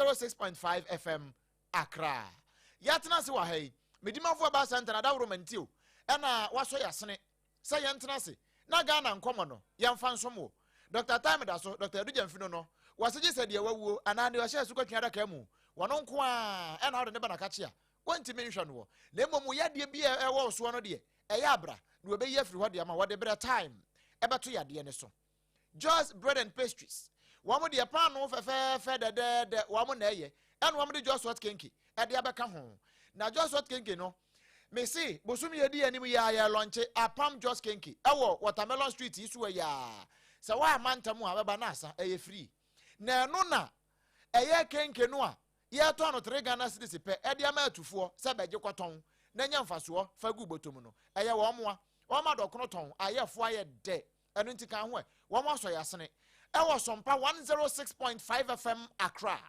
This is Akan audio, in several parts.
106.5 FM Accra. Yatena se wa hai. Medimafo ba center na da romantio. Ena waso yasene. Say yantena se. Na Ghana nkomo no. Yamfa nsomo. Dr. Time da so, Dr. Edujamfino no. Waseje se de wawuo anane wa hye su kwatwa da kamu. Wono nko a ena wo de ba na kache a. Wonti menhwa no. Na mmom yade bi e wo so no de. Eya abra. Na obeyi afiri ho de ama wo de bre time. Ebeto yade ne so. Just bread and pastries. Wamu de pan no fe de wamu na eye. En wamu de just what kenki. E de abeka ho. Na just what kenki no. Me see, bosumi yedi anim ya lunch APAM just kenki. Ewo Watermelon Street isu ya. Se wa mantamu abeba na asa eye free. Na no na eye kenki no a ye to no 3 Ghana cedis pe e de ama atufo se beje kwaton. Na nya mfaso fa gu botom no. Eye wo moa. Wo ma dokono ton ayefo aye de. Enu nti kan ho e wo mo so yasene. Ewo SOMPA 106.5 FM Accra.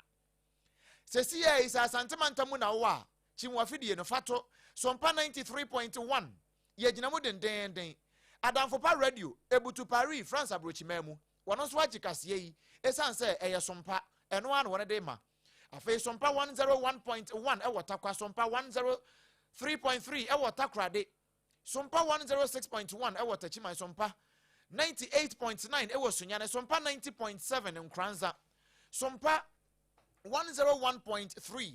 Sesi ye isa santimantamu na wo a chimwafidie no fato SOMPA 93.1 ye ginamu den Adamfopa radio ebutu Paris France abrochimamu wono so agikase yi esan se eye SOMPA eno an wona de ma afi SOMPA 101.1 ewo takwa SOMPA 103.3 ewo takrade SOMPA 106.1 ewo tachiman SOMPA 98.9 ewo sunyane SOMPA 90.7 nkranza SOMPA 101.3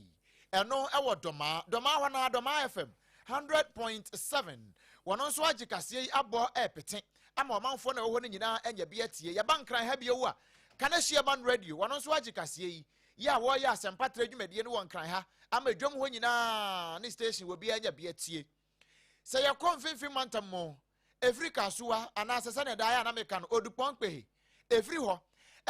eno ewo doma wana doma FM 100.7 wono so agikase abo epete ama omanfo na wo ne nyina enya bia tie ya bankran ha bia wo a kana hia ban radio wono so agikase ya wo ya asempatre dwumedie ne won kran ha ama dwom ho nyina ne station wo bia enya bia tie se ya konfinfin mantamo Afrika suwa anasese ne daya na meka no odupon kpe efri ho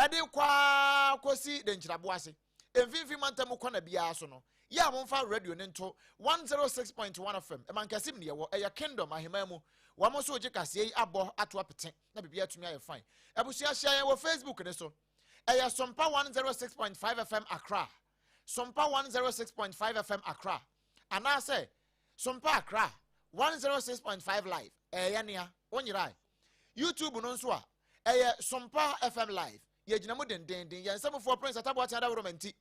ede kwa kosi de nkyirabo ase emfinfin mantam ko na bia so no ya momfa radio ne nto 106.1 FM e man kasim ne wo eya kingdom ahemamu wo mo so gikase abo ato apete na bibia tumi aye fine ebusua hia wo Facebook ne so eya SOMPA 106.5 FM Accra SOMPA 106.5 FM Accra anase SOMPA Accra 106.5 live yania onyirai YouTube no nso a SOMPA FM live ye ginamu den yansamfo prince atabo ata da romanti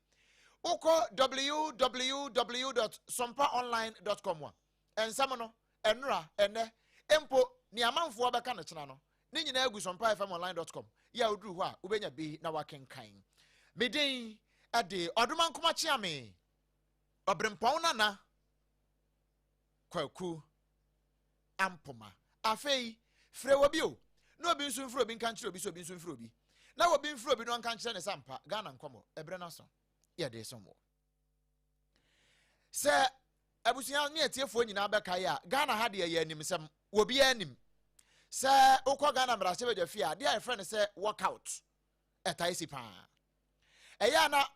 uko www.sompaonline.com ensam no enra ene empo ni amanfo obeka ne kena no ni nyina agu sompaFMonline.com ya oduru ho a ubenya bi na wakenkan medin ade odomankoma chiame OBREMPONG-NANA KWAKU AMPOMAH afei frewo bio no obi nso mfro obi nkan kire obi so obi nso mfro obi na obi mfro obi no nkan kire ne sampa Ghana nkomo ebre na so ye de somo se abusuya ne etiefo nyina beka ya Ghana ha de ye animsem obi anim se ukọ Ghana mrase be dafia de friend se workout etaisi pa eya na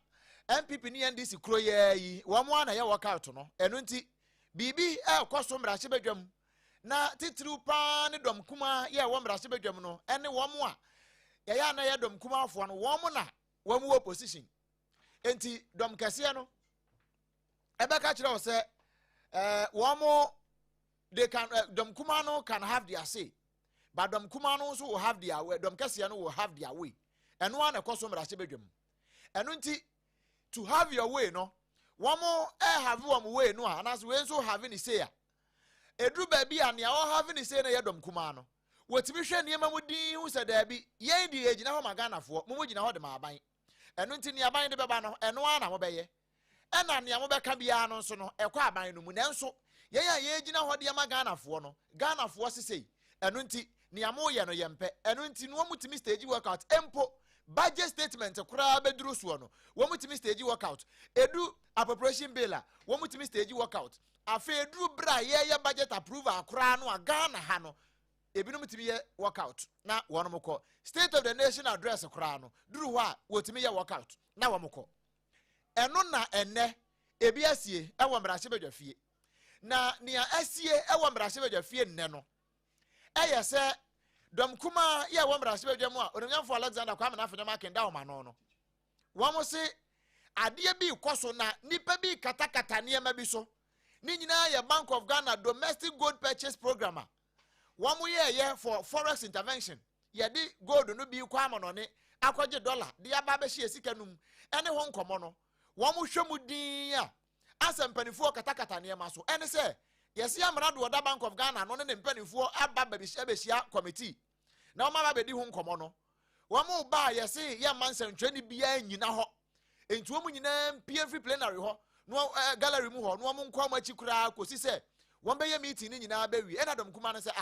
MPP ni NDC kro ye yi wo mo na ye workout no eno nti bibi ekoso mrase be dwam na titru pa ne dom kuma ye wo mrase bedwam no ene wo mo a ye ya na ye dom kuma afo no wo mo na wo mo opposition enti dom kase no ebeka kire wo se wo mo they can dom kuma no can have their say but dom kuma no so will have their way dom kase no will have their way eno an ekoso mrase bedwam eno nti to have your way no wo mo have wo way no anas we so have ni say a edru baby an ya o have ni say na yedom kuma no wotimi hwe niema mudin hu se da bi yen di egina ho maganafo mo gina ho de maaban eno nti ni aban de beba no eno ana mo beye ena ne mo beka bia no nso no ekwa aban no mu nanso ye ya ye gina ho de maganafo no ganafo sesei eno nti ni amo ye no yempe eno nti no mutimi stage workout empo budget statement kura beduru so no wo mutimi stage workout edu appropriation bill wo mutimi stage workout afa edu bra ye budget approval akura no Ghana ha no ebinu mutimi ye workout na wono mko state of the nation address kura no duru ho a wotimi ye workout na wo mko eno na enne ebi asie ewo mrahye bedwafie na nia asie ewo mrahye bedwafie nne no eye se dom kuma ye wo mrahye bedwam a onimyamfo Alexander Kwame na afanyama akenda o mano no wo mo se ade bi koso na nipa bi katakata niema bi so ni nyina ye Bank of Ghana domestic gold purchase program wo mo ye for forex intervention ye di gold no bi kwa mo no ne akwaje dollar de aba be hye sika num ene ho nkomo no wɔn hwɛ mu din a asa mpanimfoɔ katakata nneɛma so ɛne sɛ yɛsi amana do ɔda Bank of Ghana no ne mpanimfoɔ aba bɛhyia committee na wɔn aba bɛdi ho nkɔmɔ no wɔn ba yɛsi yɛ mansɛntwɛni biara nyina hɔ nti wɔn nyinaa mpie free plenary hɔ no gallery mu hɔ no wɔn nkɔ wɔn akyi koraa kɔsi sɛ wɔn bɛyɛ meeting ne nyinaa bɛwi ɛna dɔm kuma no sɛ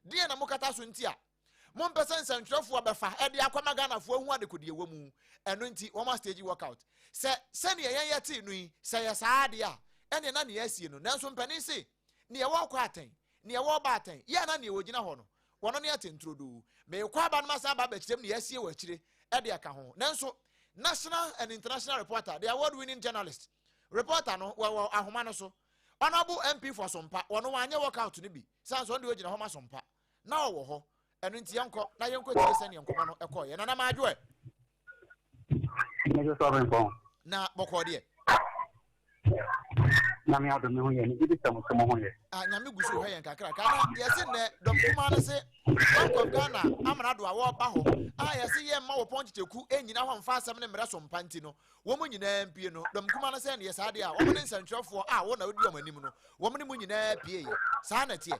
deɛ na mo kata so nti a mo mpɛ sɛ nsɛntwerɛfoɔ bɛfa ɛde akɔma Ghanafoɔ hu adekodie wɔ mu ɛno nti wɔn stage workout sɛnea yɛn yɛte no yi sɛ yɛ saa adeɛ a ɛne na ne yɛasie no nanso mpanin se ne yɛwɔ kɔ atɛn ne yɛwɔ ba atɛn yɛ na ne yɛwɔ gyina hɔ no wɔno ne yɛte ntrodo meekɔ aba no masa aba bɛkyerɛm ne yɛasie wɔ akyire ɛde aka ho nanso national and international reporter the award winning journalist reporter no wɔ ahoma no so honorable MP for SOMPA wɔno wanyɛ workout no bi sanso ɔno de ogyina hɔ ma SOMPA na ɔwɔ hɔ ɛno nti yɛnkɔ na yɛnkɔ tie sɛ ne nkɔmɔ no ɛkɔ yɛ na ma adwoɛ na bɔkɔ deɛ na me ado me ho yɛ ne bi sɛ mo ho yɛ nyame gu so hɔ yɛn kakra kana yɛse nnɛ dɔmkoma no se Bank of Ghana amana do a wɔba hɔ a yɛse yɛ mma wɔ pɔnkyeteku ɛnyina hɔ mfa asɛm ne mmerɛ SOMPA nti no wɔn nyinaa mpie no dɔmkoma no sɛ ne yɛ saa deɛ a wɔn ne nsɛntwerɛfoɔ a wɔn na wodi wɔn anim no wɔn ne mu nyinaa pie yɛ saa na teɛ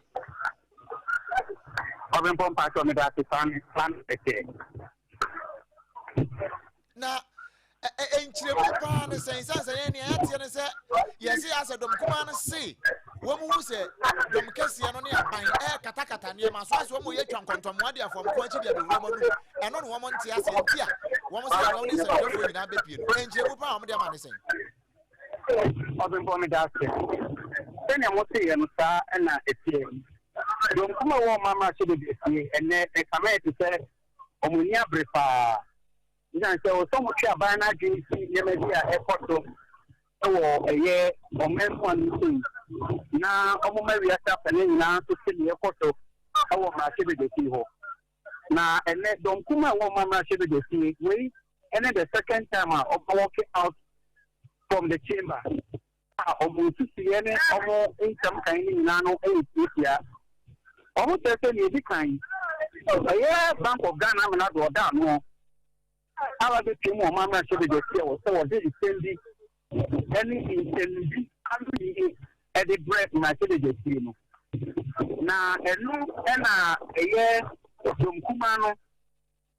Obrempong pacho me da plan ete na enkyiremu paa ne sɛn sɛ ne yɛate ne sɛ yɛse asɛ dɔm kuma no se wɔn mu sɛ dɔm kɛseɛ no ne aban katakata nneɛma so asɛ wɔn yɛ twa nkɔntɔmmoa de afɔm kɔ akyi de abɛwura mu ɛno ne wɔn nte ase nti a wɔn sɛ wɔn ne sɛ dɔfo nyinaa bɛpie no enkyiremu paa wɔn de ama ne sɛn Obrempong me da ase sɛnea mo te yɛ no saa ɛna etie dɔm kuma wɔ mama hyɛ de etie ɛnɛ ɛkama yɛ te sɛ ɔmo ni abere paa njan sɛ o somo twa ban na dwe si yɛma bi a ɛkɔto ɛwɔ ɛyɛ ɔmɛnfo anu na ɔmo ma wi asa pɛne nyinaa so se ne ɛkɔto ɛwɔ ma hyɛ de si hɔ na ɛnɛ dɔm kuma wɔ mama hyɛ de si wei ɛnɛ the second time a ɔmo walk out from the chamber a ɔmo sisi yɛ ne ɔmo nsɛm kan ne nyinaa no ɛyɛ tiatia ɔmo tɛ sɛ ne edi kan ɛyɛ Bank of Ghana amena do ɔda ano aba be temu o mama hyɛ de tia wɔ sɛ wɔde nsɛmbi ɛne nsɛmbi ando yi ɛde bread na hyɛ de tia no na ɛno ɛna ɛyɛ domkuma no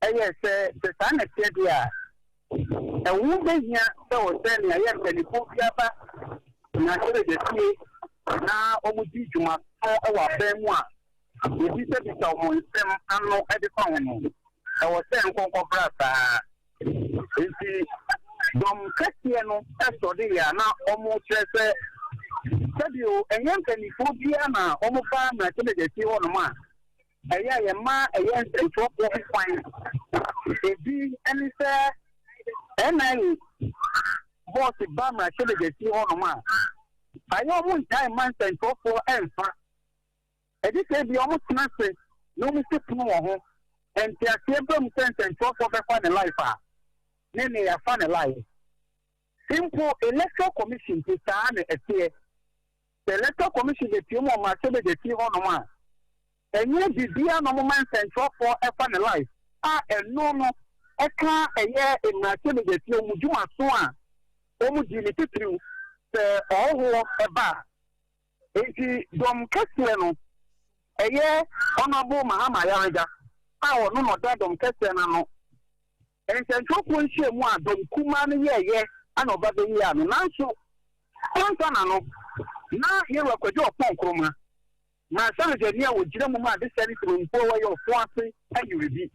ɛyɛ sɛ saa na tie de a ɛwo behia sɛ wɔsɛ ne ɛyɛ mpanyinfo bi aba na hyɛ de tia na ɔmo di dwuma ɛwɔ aban mu a ebi sɛ bi sɛ ɔmo nsɛm ano ɛde fa ho no ɛwɔ sɛ nkɔnkɔ bra saa nti dɔm kɛseɛ no ɛsɔde yɛ na ɔmo kyerɛ sɛ sɛbio ɛnyɛ mpanimfoɔ biara na ɔmo ba mmerɛkyɛ de gyesi hɔ nom a ɛyɛ yɛma ɛyɛ nsɛntwerɛfoɔ ho kwan ebi ɛne sɛ ɛnan bɔɔse ba mmerɛkyɛ de gyesi hɔ nom a ayɛ ɔmo ntae ma nsɛntwerɛfoɔ ɛmfa ɛde sɛ bi ɔmo tena se na ɔmo si pono wɔ ho nti aseɛ bɛ mu sɛ nsɛntwerɛfoɔ bɛfa ne life a ne yɛfa ne life simple electoral commission ti saa ne ɛteɛ the electoral commission de tie mu ɔmo ahyɛ de tie hɔ nom a ɛnyɛ bibia na ɔmo ma nsɛntwerɛfoɔ ɛfa ne life a ɛno no ɛka ɛyɛ mmarahyɛ de tie ɔmo dwuma so a ɔmo di ne titiriw sɛ ɔwɔ ɛba nti dɔm kɛseɛ no ɛyɛ honorable Mahama Yarega a ɔno na ɔda dɔm kɛseɛ na no nsɛntwerɛfoɔ nhyia mu a dɔm kuma no yɛyɛ ana ɔba bɛyi a no nanso kɔnsa na no na yɛwɔ akwadwo ɔpɔn nkroma na sɛnegyani a wɔgyina mu a de sɛ ne tìrɛmfoɔ wɔyɛ ɔfo ase ayere bi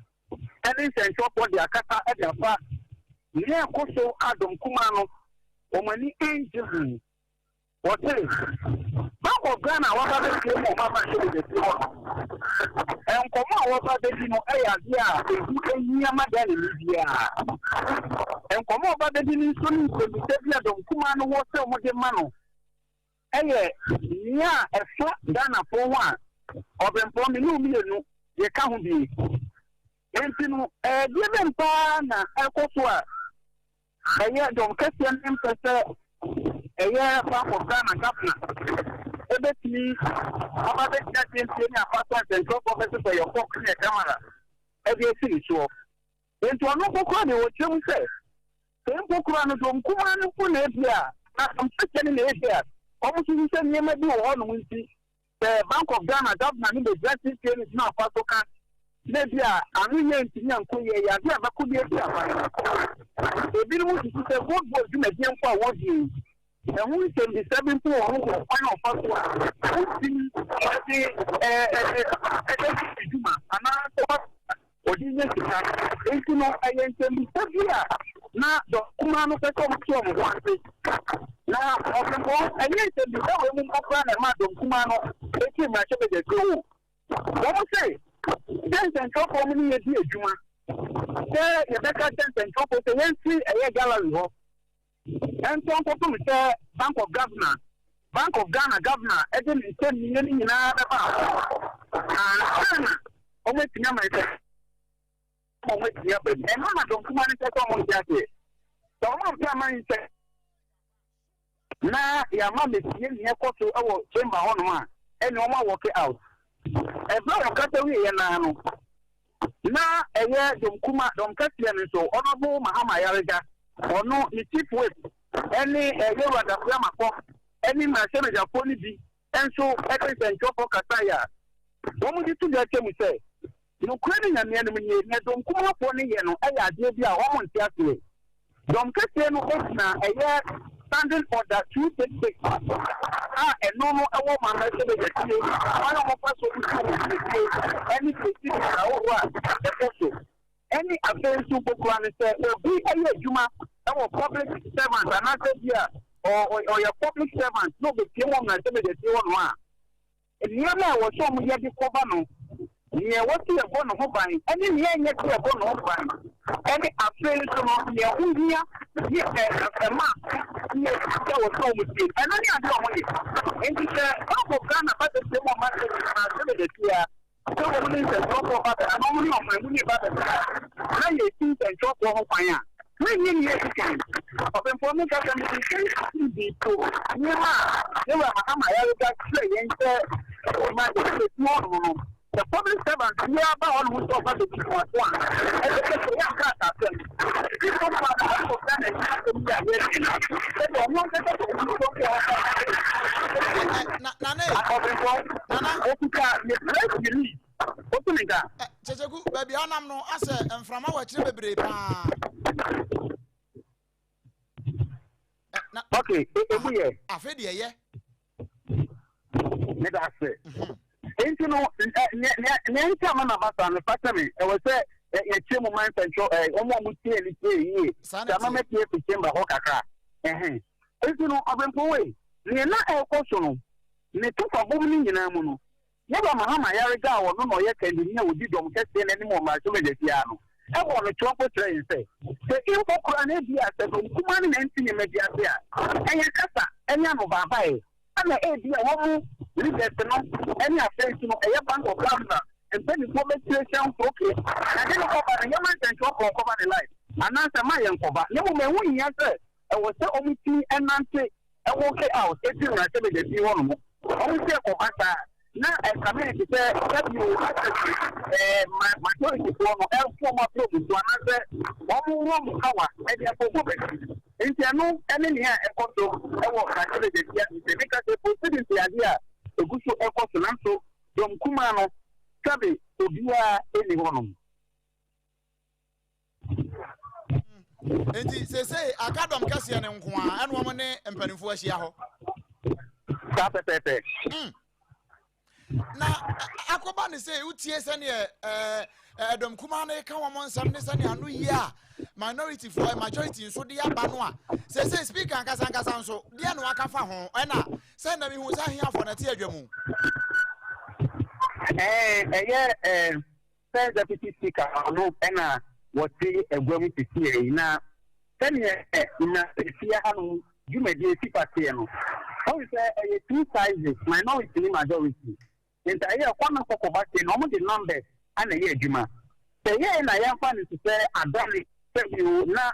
ɛne nsɛntwerɛfoɔ de akata de afa ne ɛkɔ so a dɔm kuma no ɔmani ɛngye ho wɔte Bank of Ghana wɔba bɛtie mu ɔma ma hyɛ de bɛsi hɔ nkɔmmɔ a wɔba bɛdi no ɛyɛ adeɛ a ɛhu ɛhia ma da ne biara nkɔmmɔ a wɔba bɛdi no nso ne nsɛmbisa bi a dɔmkuma no wɔ sɛ wɔde ma no ɛyɛ nea a ɛfa Ghanafoɔ ho a ɔbrɛmpɔn me ne mmienu yɛka ho bi nti no ɛdeɛ bɛ mpaa na ɛkɔ so a ɛyɛ dɔm kɛseɛ ne mpɛ sɛ ɛyɛ Bank of Ghana governor ebetumi ɔba bɛgyina tientie ne afaso nsɛntwerɛfoɔ bɛsɛ sɛ yɛkɔ ne camera ɛde esi ne soɔ nti ɔno kɔkɔɔ de wɔkyerɛ mu sɛ Tempo Kurano from Kumano Punabia, not some second in Asia. Almost you said never do one winty. The Bank of Ghana government in the justice is now Pasoka. Maybe I'm in Young Kuya, I could be a the bill is a good book in a young for what you. And we can be 7 to 1 of us. Now, the Kumano Pekom one thing. Now, of the more, and yes, the women of Madam Kumano, they came at the crew. What say? Dance and talk for many years, Juma. There, Rebecca dance and talk with the entry a gallery. And some people say Bank of Ghana governor, again, 10 million in another and almost never. And I don't come and say someone that way. So one time I say, now your mom is here to our chamber on one, and no more walk out. A blow of cutaway and now a year don't come out, don't cut and so honorable Mahama Yariga, or no, the chief whip, any a year at the Flamma, any machine of Pony, and so everything to Kataya. What would you do that? We say? No credit and the enemy, don't come up on the I did be a woman yesterday. Don't get them a year standing for that 266. And no more a woman, I said, one of us any specific any affairs super plan said, will be a Juma, our public servant, another year, or your public servant, no, but you won't have to be one. And the other was so many of near what you are going to hold any near yet you are going to hold any affairs from near India, a man, yes, that was so with you. And I don't want it. And it's a Ghana, but the same matter here. So, when it's a drop of butter, and only of my money butter, now you think and drop of fire. 3 years ago, of information can be told. Yeah, they were my and the public servant, we are about who offer the people at one. And the young cat at them. People are the of them and baby, I'm no answer and from our children. Okay, I feel yeah. Let us say. You know, Nancy Manabata and the Patami, I was a chamber man and show a woman here, Samama here to chamber Hokaka. You know, I've been away. Near not a question. Ne took a woman in Amuno. Never Mahama Yariga or no yet can be here with you don't get any more to the piano. I want a chocolate train say. The info Cranabia said, Kuman and Tina Media, and your casa, and Yano Babai. And the idea woman, any affairs to a bank of Ghana, and then the public station for okay. And then over the Yaman and talk over the life. And answer my young cover. No man, we answer. I was the only thing and Nancy, I walk out. If you are telling the few one, only say for Bata. Now, I come in to say, that you my majority form of L former problem to another one more power, and therefore. If you know any here, a photo, I will actually because the possibility idea, a good effort to answer from Kumano, Sabi, to be anyone. And he say, I got them Cassian and Kwan and woman and Penifuashi. Now, Aquaban say, UTS and Dom Kumane come on some Nissan, yeah. Minority for a majority, so the Abanwa. Say, speaker and Casanca so, dear no Akafa home, and send them who's here for the Tiajamu. Says deputy speaker, no, and what say a woman to see now. 10 years in a fear, you may be a Tipatiano. How is there 2 sizes, minority, majority? And I hear one of the normal numbers and a year, Juma. The year and I am finding to say, I don't you now,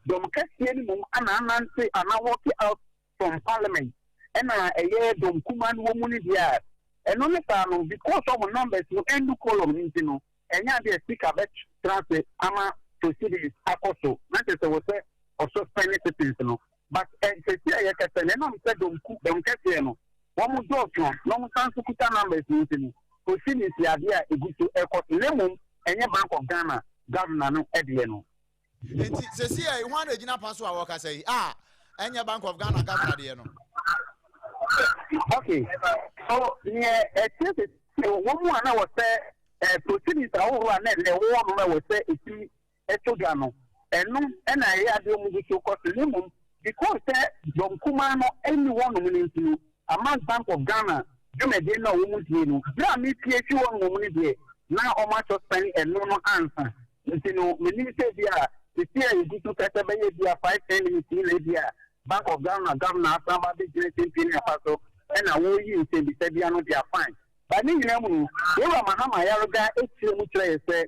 don't catch any more, and I say, and I walk out from Parliament. And a year, don't come and woman here. And only time because of numbers, you end the column, you know, and you have a speaker that translate, Ama proceedings, also. That is what say, also spending citizens no but say ya kese na no say dom kese no one mo do no san so kuta numbers ni ko sini si ade a eguso ekọ lemum enye Bank of Ghana governor no edie no enti sesi e ho na gina paso a woka say enye Bank of Ghana governor de no okay so yeah it one more na was say proceedings ahụ na le one na was say eti etoga no enu na ya de mu so ko lemum because John Kumano anyone no among Bank of Ghana jumede na wo mu die no bra mi pie fi won wo mu die na o ma to spend no answer no me ni say dia the year you do kata be dia 5-10 minutes le dia Bank of Ghana governor asamba be generate pin afaso na wo yi say be say dia no dia fine but ni nyina mu we wa mahama yaroga etire mu kire say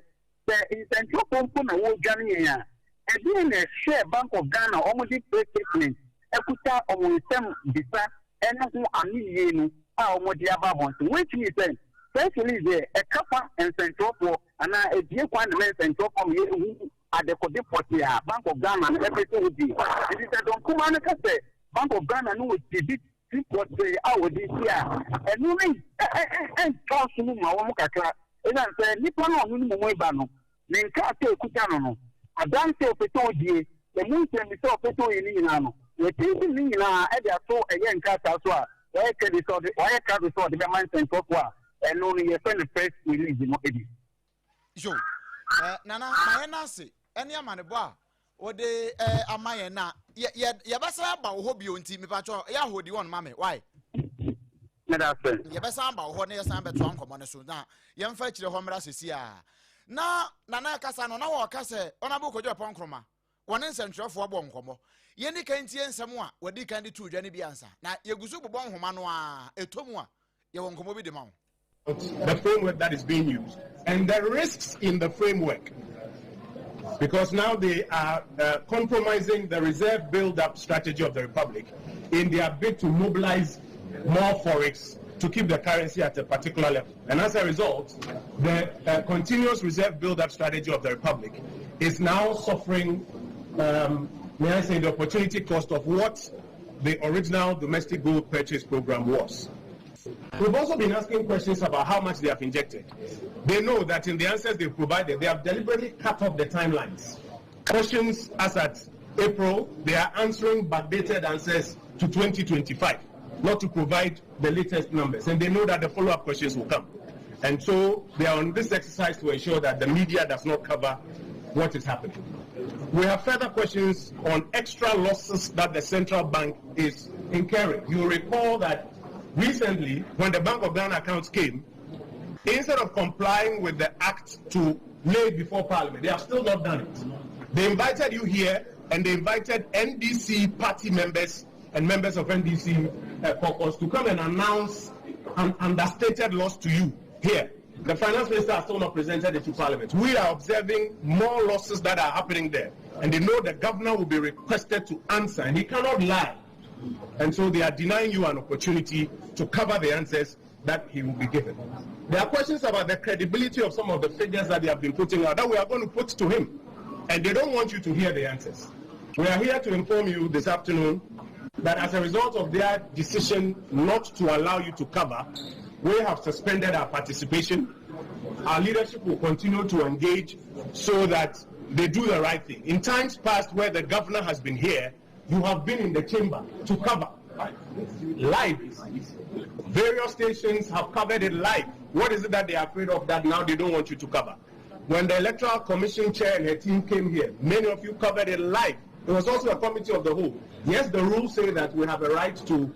incentive pompo na wo dwane ya e bi na share Bank of Ghana almost statement ekuta omunsem bisa enu aniye no a omodi ababon which means especially there a kapa and central for and a die kwan na central from here at the code portia Bank of Ghana everything would be it is don't come and say Bank of Ghana no would be what say our this year and no and trust no ma wo kakra e na say nipa no no mo ba no ne nka te kuta no adanse opeto die the moon say mi so opeto yi ni no we think ni na e dia so eye nka ta so a why can this or why can this or the man central for and only your friend first release no edi yo nana my na say ene amanebo a wo de amaye na ye besa ba wo bi onti me pa cho ya hodi won ma me why na da friend ye besa ba wo ne ye san beto ankomo ne so na ye mfa kire ho mra sesi a na nana kasa no na wo kasa ona bu kojo pon kroma won nsentwefo bo nkomo ye ni kan tie nsem a wodi kan de tu dwa ne bi ansa na ye gusu bobon homa no a etomu a ye won nkomo bi de ma the framework that is being used and the risks in the framework, because now they are compromising the reserve build-up strategy of the Republic in their bid to mobilize more forex to keep the currency at a particular level. And as a result, the continuous reserve build-up strategy of the Republic is now suffering, may I say, the opportunity cost of what the original domestic gold purchase program was. We've also been asking questions about how much they have injected. They know that in the answers they've provided, they have deliberately cut off the timelines. Questions as at April, they are answering backdated answers to 2025, not to provide the latest numbers. And they know that the follow-up questions will come. And so they are on this exercise to ensure that the media does not cover what is happening. We have further questions on extra losses that the central bank is incurring. You recall that recently, when the Bank of Ghana accounts came, instead of complying with the act to lay it before Parliament, they have still not done it. They invited you here, and they invited NDC party members and members of NDC caucus to come and announce an understated loss to you here. The finance minister has still not presented it to Parliament. We are observing more losses that are happening there, and they know the governor will be requested to answer, and he cannot lie. And so they are denying you an opportunity to cover the answers that he will be given. There are questions about the credibility of some of the figures that they have been putting out that we are going to put to him, and they don't want you to hear the answers. We are here to inform you this afternoon that as a result of their decision not to allow you to cover, we have suspended our participation. Our leadership will continue to engage so that they do the right thing. In times past where the governor has been here, you have been in the chamber to cover live. Various stations have covered it live. What is it that they are afraid of that now they don't want you to cover? When the Electoral Commission chair and her team came here, many of you covered it live. There was also a committee of the whole. Yes, the rules say that we have a right to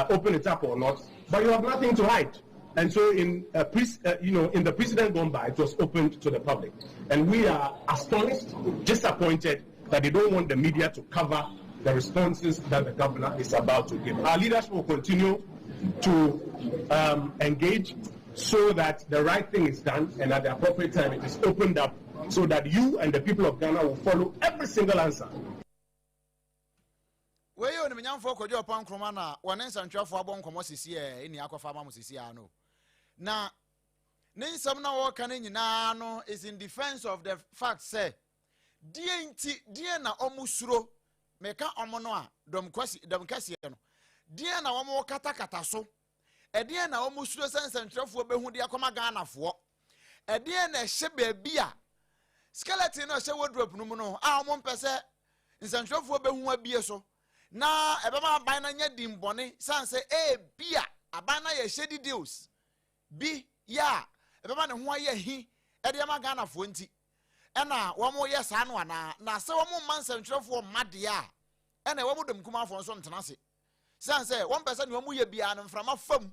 open it up or not, but you have nothing to hide. And so in the precedent gone by, it was opened to the public. And we are astonished, disappointed that they don't want the media to cover the responses that the governor is about to give. Our leaders will continue to engage so that the right thing is done, and at the appropriate time it is opened up so that you and the people of Ghana will follow every single answer. Where you in for Kojo Pan Kromana, one instant for a bon commosisi in the Aquafama Musiciano. Now, name some now walking in is in defense of the fact, say, dear na omusuro, meka omo no a dom kase no dia na omo kata so dia na omo suro sensentrefo behu dia koma Ghanafo dia na hye baabi a skeleton no hye wardrobe no mu no a omo mpese nsentrefo behu abie so na ebema aban na nya dimbone sanse bia aban na ye hye deals bi ya ebema ne ho aye hi dia ma Ghanafo nti ena womo ye sa no ana na se womo mansentwerefo made a ena womo dom kumafo nso ntena se sanse won pese ne womo ye bia no mframa fam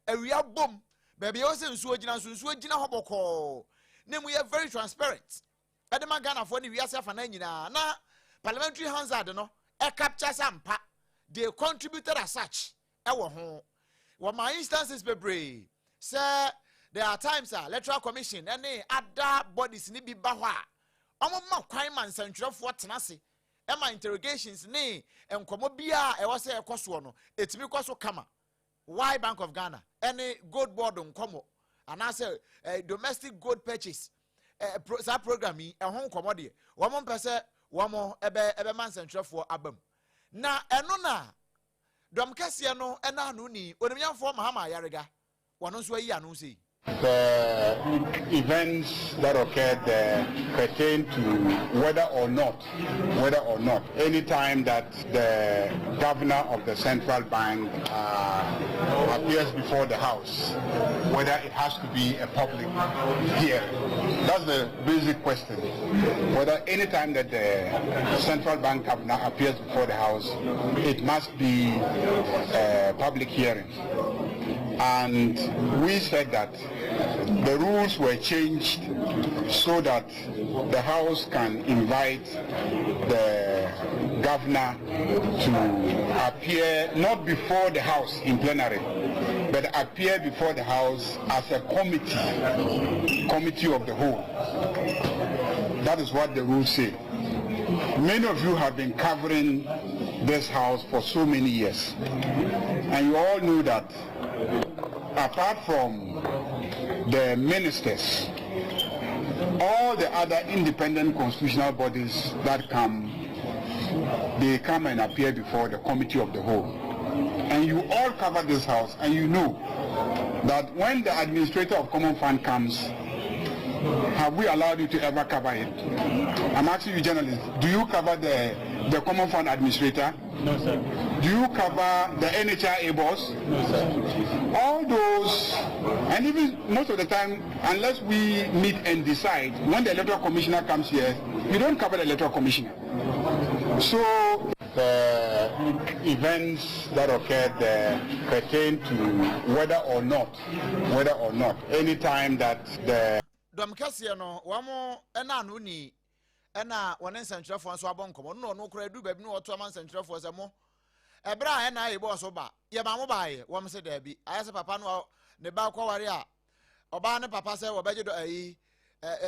awia bom baby o se nsuo gina hoboko ne mu ye very transparent ede ma Ghanafo ne wiase afa na nyina na parliamentary hazard no capture sampa they contributed as such wo ho wo my instances bebre say there are times electoral commission and other bodies ni bi ba ho a omo ma kwan man sentwerefo tenase e ma interrogations ni enkomo bia e wo se ekoso no etimi koso kama why Bank of Ghana any gold board nkomo and I say domestic gold purchase that program e ho nkomo de wo mo mpese wo mo ebe man sentwerefo abam na eno na dom kase no ena no ni onimyamfo mahama yarega wono so ayi anu sei. The events that occurred pertain to whether or not, any time that the governor of the central bank appears before the House, whether it has to be a public hearing. That's the basic question. Whether any time that the central bank governor appears before the House, it must be a public hearing. And we said that the rules were changed so that the House can invite the governor to appear not before the House in plenary, but appear before the House as a committee of the whole. That is what the rules say. Many of you have been covering this House for so many years, and you all know that apart from the ministers, all the other independent constitutional bodies that come, they come and appear before the committee of the whole. And you all cover this House, and you know that when the administrator of common fund comes, have we allowed you to ever cover it? I'm asking you journalists, do you cover the common fund administrator? No, sir. Do you cover the NHRA boss? No, sir. All those, and even most of the time, unless we meet and decide, when the electoral commissioner comes here, you don't cover the electoral commissioner. So the events that occurred pertain to whether or not, any time that the dom kase no wamo ena no ni ena wone nsentwerefo nso abonkomo no kura du baby no oto man nsentwerefo se mo ebra ena yebo so ba ye ba mo ba ye wom se da bi ayese papa no ne ba kwaware a oba ne papa se wo beje do ayi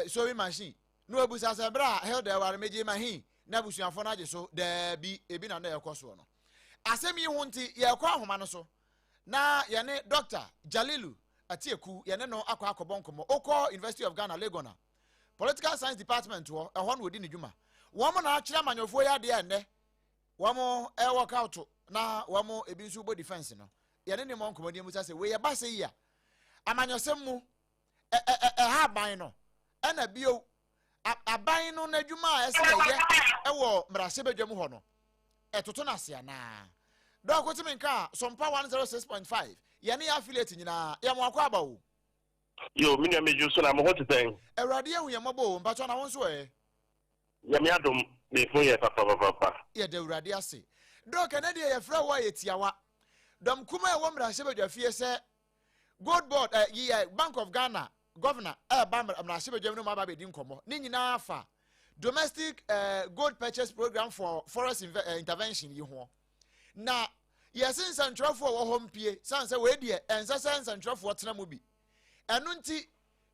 sewing machine no abusa se ebra held the ware meje mahin na busuafo na age so da bi ebi na na yekoso no asemi hu nti ye kwa ahoma no so na ye ne Dr. Jalilu Atieku ye ne no akwa akobonkomo okọ University of Ghana Lagos Political Science Department wo ehọ no odi ne dwuma wo mo na akira manyofo ya de enne wo mo work out na wo mo ebi nso bo defense no ye ne mo nkomodi mu say we ye ba say ya amanyosem mu ha ban no na bio aban no na dwuma ese ye wo mrase badwam ho no etoto na se na do akotimi nka SOMPA 106.5 yani affiliate nyina ya mo akwa aba wo Yo, me na meju so na mo hot thing. Erade ehun ye mobo mpacho na won so Ya me adom me fun ye papa. Ye de urade ase. Do Canada ye fra wa ye tiawa. Dom kuma e wo mra hye badwa fie se Gold Board Bank of Ghana governor ba mra hye badwa no ma ba be di nkomo. Ni nyina afa domestic gold purchase program for forest intervention yi ho. Na yes nsantwerefo wo hompie sanse we die ensese nsantwerefo tena mu bi enu nti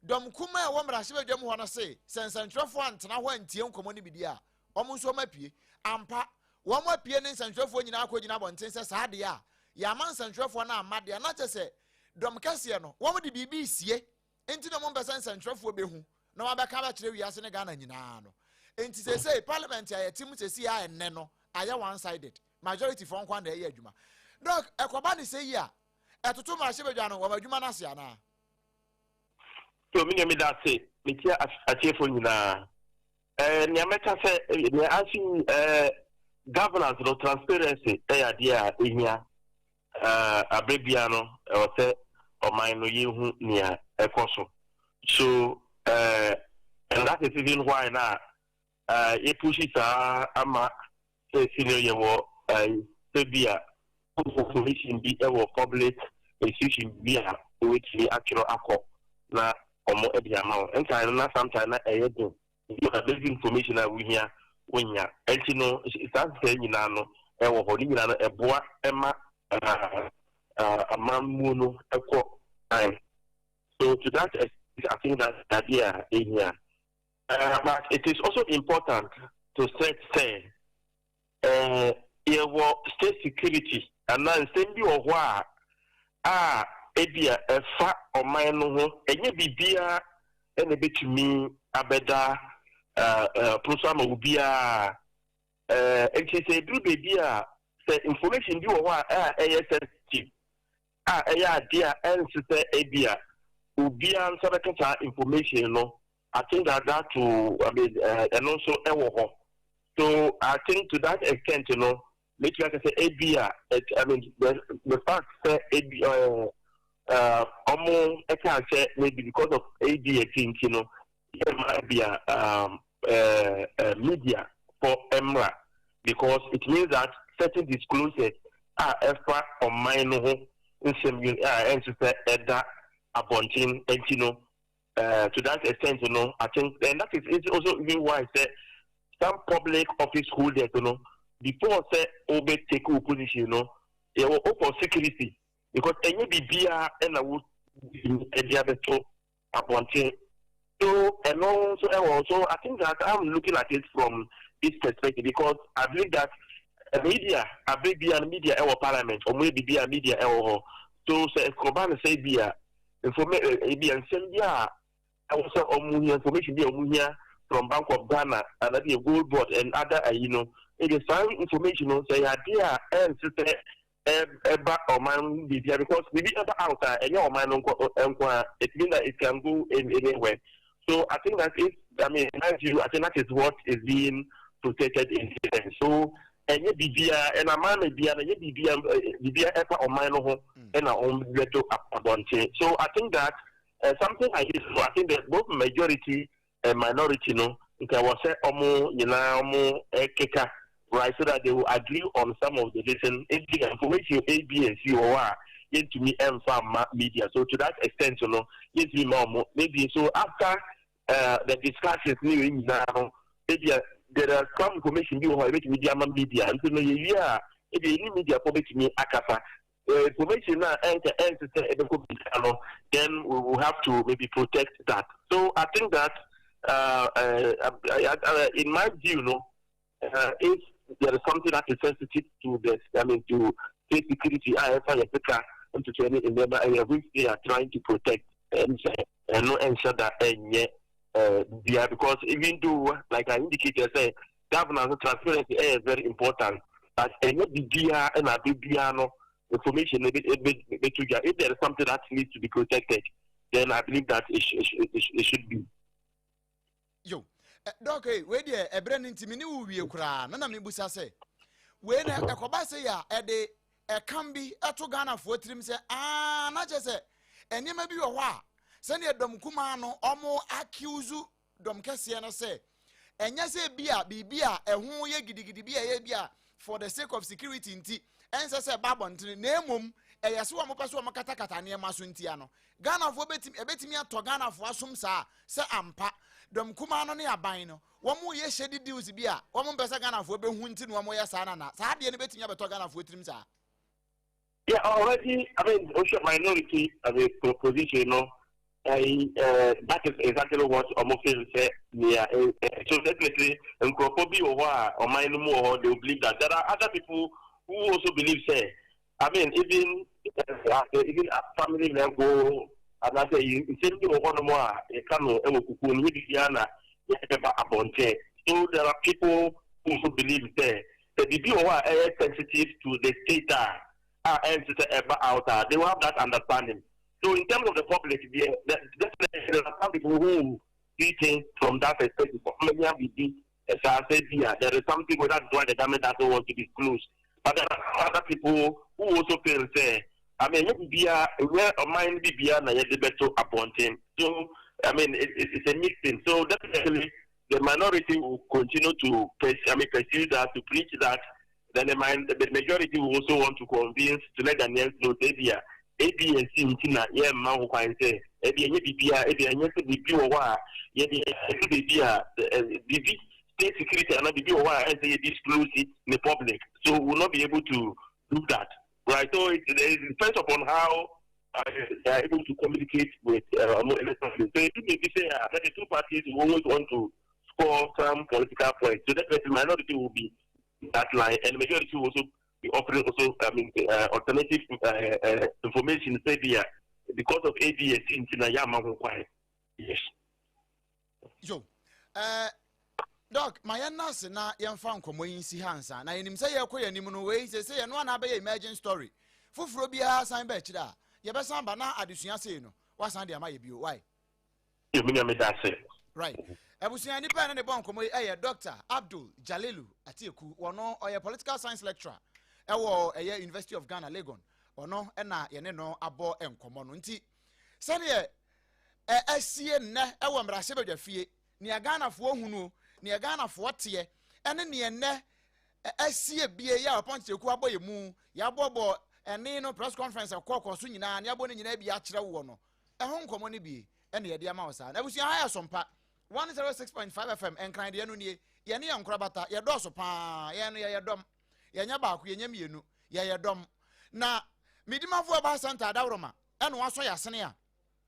dom kuma e wo mrahye badwam ho no se nsantwerefo antena ho antie nkomo ni bidi a omo nso mapie ampa wo mapie ne nsantwerefo nyina akogina bonten se saade a ya man nsantwerefo na amade na chese dom kase no wo de bibi sie enti no mo mpesa nsantwerefo behu na wabeka ba kire wiase ne Ghana nyina no enti se parliament ya yetim se si a enne no aya one sided majority for nkwa na eye adwuma dog ekoba ne say ya etoto ma hyebedwa no wa adwuma na se ana so me nyame da say me tia achefo nyina ni ameka say ni asking governance no transparency dia ehia abebia no o say oman no yehu nia ekoso so and that is even why now it pushes ama senior yewo sebia information be our public institution be which we actually akọ na omo ediama and kind na sometimes na eyedo you have this information that we hear when ya entino start say nyina no ewo ho ni nyina no eboa ema amamu no ekọ so to that I think that idea in here. But it is also important to say, state security and then send you a while. Ebia a fat or mine no, and ye be beer and a bit to me, a better program will be and she said, do be beer, say information you a while, ASS chief. Dear, and sister Abia. Ubian Sabakata information, no. I think that to and also so I think to that extent, make like I say ABA, the fact that I can't say maybe because of ABA things, it might be a media for EMRA because it means that certain disclosures are effort on minor in some that Abontin, and to that extent, I think, and that is also even why I said some public office holders, before say obey take position, they will open security because any BBR and I would the other two Abontin. So and also, I think that I'm looking at it from this perspective because I believe that media, a baby and media our parliament, or maybe be a media our so say Koban say be a information and send ya also information be from Bank of Ghana and the Gold Board and other it is some information say idea and back or man because maybe ever outside and your man it means that it can go anywhere. So I think that is I think that is what is being protected in here. So and ye bibia and a man bibia and ye bibia ever or minor and our own little abundant. So I think that something like this, I think that both majority and minority, it was say keka, right, so that they will agree on some of the information A, B, and C or R into me and some media. So to that extent, yes, maybe so after the discussions now, maybe there are some information you have media and so yeah, if you media public me akasa information now then we will have to maybe protect that. So I think that in my view, if there is something that is sensitive to this, to state security, and to training in the area which they are trying to protect and ensure that because even though, like I indicated, say governance and transparency is very important. But any BBR and a BBR information, if there is something that needs to be protected, then I believe that it should be. Yo, Doc, where the a brand intimini we cry, none of me busa say. When a cobasa ya, a can be a to Ghana for trim say, not just say, and you may be a wa. Send your dom kumano, omo accuse dom Cassiana say. And yes, bia, a who ye giddy bia for the sake of security in tea. And say Babon to name a yasua mopaso makata near Masuntiano. Ghana for betimia to Ghana for some sa, say ampa, dom kumano near bino. One more year shady deals bia, one more better Ghana for Behuntin, one more sana. Sabi any betimia to Ghana for trimsa. Yeah, already, also minority as a proposition, that is exactly what Omofin said. Yeah, so definitely, and Kropobi or Mainumo, they will believe that there are other people who also believe, say, even a family level, and I say, you send me one more, a canoe, and Kukun, Diana, so there are people who also believe there. the BBO are sensitive to the state and out, they will have that understanding. So in terms of the public, there are some people who see things from that perspective. There is some people, that's why the government doesn't want to disclose. But there are other people who also feel say, I mean, where a mind be beyond the better appointing. So I mean, it's a mixed thing. So definitely, the minority will continue to pursue that, to preach that. Then the majority will also want to convince, to let the nails know that ABNC in China, yeah, man who can say, state security and BBOA and say disclose it in the public. So we will not be able to do that. Right? So it depends upon how they are able to communicate with elections. So it may be say that the two parties will always want to score some political points. So definitely minority will be in that line, and the majority will also be offering alternative information. Say because of ADS in China, yes. Yo, Doc, my nurse na young fan come si hansa. Na him say ya koya nim no we say ya no na be emerging story. Fufuro bia san ba chira. Ye be san ba na adesua sei no. Wasan de amaye bio. Why? Right. Ebusua ni pa na ne bon komo Dr. Abdul Jalilu Atieku. Wono oye political science lecturer. Ewo University of Ghana Legon. Ono na ye ne no abo enkomo no nti. Sane esie nne ewo mrase badwa fie. Ni Ghana fo hunu ni Ghana fo tie ene ne ene asie bie ya Poncheku aboye mu ya bobo ene no press conference akoko so nyina ne abo ne nyina bia akire wo no ehon nkomo ne bie ene ye de ama wosa na busia ha ya sompa 106.5 FM enkran de no nie ye ne yankora bata ye do so pa ye no ye dom ye nya ba ko ye nya mienu ye dom na midimafo ba center adawroma ene waso ya sene a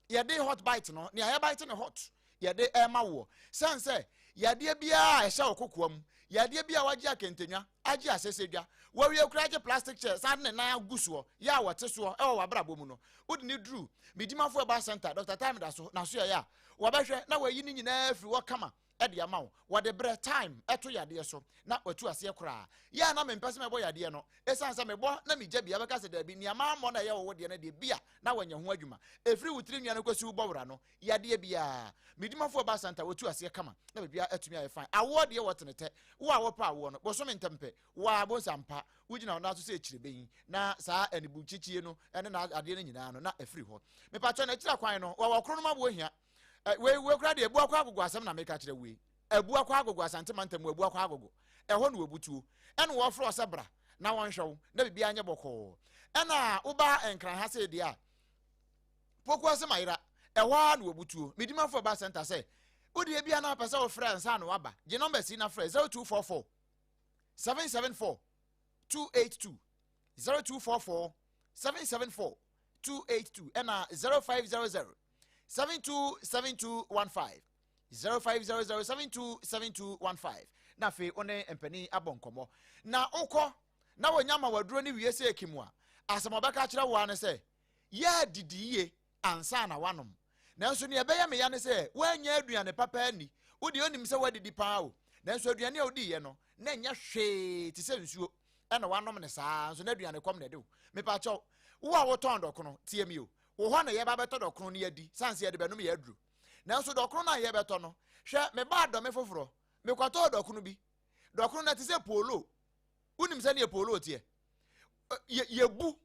ye de hot bite no ne ya bite ne hot ye de ema wo sense yade bia ehye okokoam yade bia waje akentenwa age asesedwa wawie kuraje plastic chair sad ne nan agusuo ya wote so wabrabo mu no odi ne dru midimafo ba center Dr. Time da so na so ya wabehwe na wayi ni nyina afiri wakama ede ama wo wode bre time eto yade so na watu ase kura ya na mempese mebo yade no esansa mebo na migya bia beka se da bi ni ama mo na ye wo de na de bia na wanya ho adwuma efiri wutiri nwa no kwasi ubowra no yade bia midimafo ba center watu ase kama na bia atumi aye fine awo de wotenete wo a wo pa awo no boso mentempe wa bonsampa wugina na so se ekire beyin na saa anibu chichie no ene na ade no nyina no na efiri ho me pa cho na kira kwan no wa wakro no mabo hia we kra de ebu akwa agogo asem na meka kire we ebu akwa agogo asante mantem ebu akwa agogo eho no webutuo ene wo fro osebra na wonhwew na bibia anye boko ena uba enkran ha se dia poku asem ayira eho no webutuo midimafo ba center say odi bia na pese wo friends ha no waba je number si na friends 0244 774 282 0244 774 282 ena 0500 727215 0500727215 na fe one empani abonkomo na ukọ na wonyama waduro ni wiese ekimua asamobeka kire wo ane se ya didiye ansa na wanom nanso ne ebeye me ya ne se wanya aduane papa ani wodi onim se wadidi paa o nanso aduane a wodi ye no na nya hwe ti se nsuo ena wanom ne saa nso na aduane kom ne de me pa cho wo a wo ton dokono tie mi o wo ho na ye ba beto dokono ne yadi sanse ye de benum ye aduru nanso dokono na ye beto no hwe me ba do me foforo me kwato dokono bi dokono na ti se polo unim se ne polo tie ye bu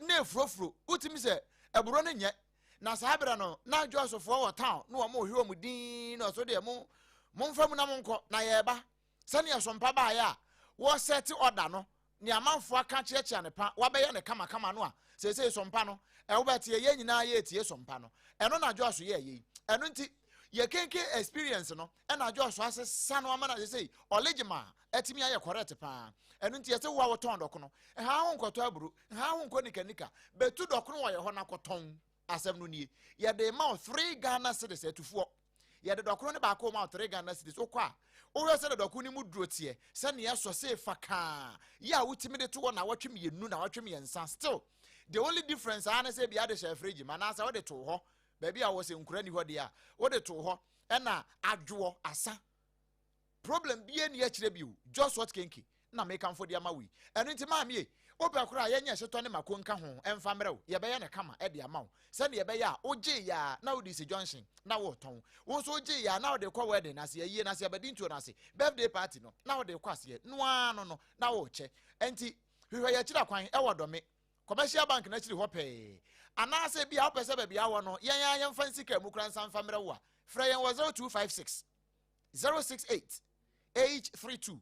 na frofro utimi se eburo ne nye na sabra no na josofo wo town no mo hwe mu din no so de mo mfam na monko na ye ba se ne sompa ba ya wo set order no ni amanfo aka kiakia ne pa wabeye ne kama kama no a se sompa no wo betie ye nyina ye tie sompa no eno na joso ye eno nti ye kenke experience no ena joso asesa no amana se olegima etimi aye correct pa eno nti ye se wo ton doko no ha ho nkoto aburu ha ho nko nika betu doko no wo ye ho na koton asem no nie ye de ma 3 Ghana cedis etufuo ye de doko no ba ko ma 3 Ghana cedis okwa wo se de doko ni mu duro tie se ne yeso se faka ya wutimi de to na watwem yenu na watwem yensa still the only difference ana say bia de share fridge manasa wo de to ho ba bia wo se nkura ni ho de a wo de to ho na adwo asa problem bi eni akire bi o just what kenki na make am for the amawi eno nti ma me ope kura yenye hyeto ne makonka ho emfa mrew ye be ye ne kama e de amaw se ne ye be ya oje ya na odi se junction na wo ton wo so oje ya na wo de kwa wedding na se ye na se abedi ntuo na se birthday party no na wo de kwa se no no na wo che enti hwehwe ye kira kwan e wodome commercial bank na kiri ho pe ana se bia opese ba bia wo no yen fancy ka mu kran san fa mrew a fra yen wo 0256 068 832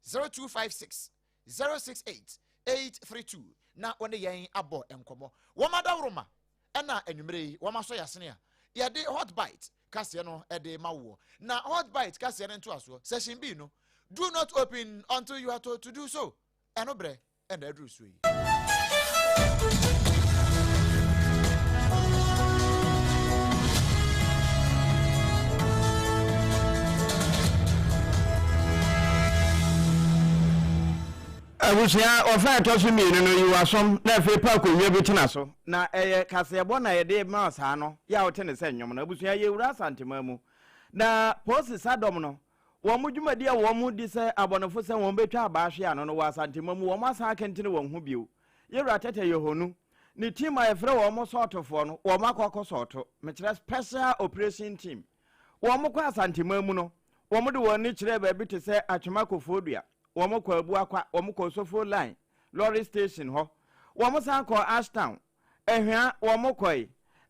0256 068 832 na one yen abo enkomo womada woroma ena anwumre woma so yasene a ye de hot bite kase no e de mawo na hot bite kase no nto aso session B no do not open until you are told to do so eno bre ena adru so yi abusia ofa to so mi no you asom na fe pa ko nwe bitina so na kasebo na ye de ma sa no ya wote ne se nwom na abusia ye wura santema mu na posi sadom no wo mu dwumadi a wo mu di se abonofo se won betwa abaahwe ano no wa santema mu wo ma sa kentene won hu bio ye wura tete yehonu ni team a yefre wo mo sotofo no wo ma kokko soto me kire special operation team wo mo kwa santema mu no wo mo de won ni kire ba bi te se atwema kofodua womo kwa abu akwa womo kwa sofo line lorry station ho womo san kwa Ashtown ehwa womo kwa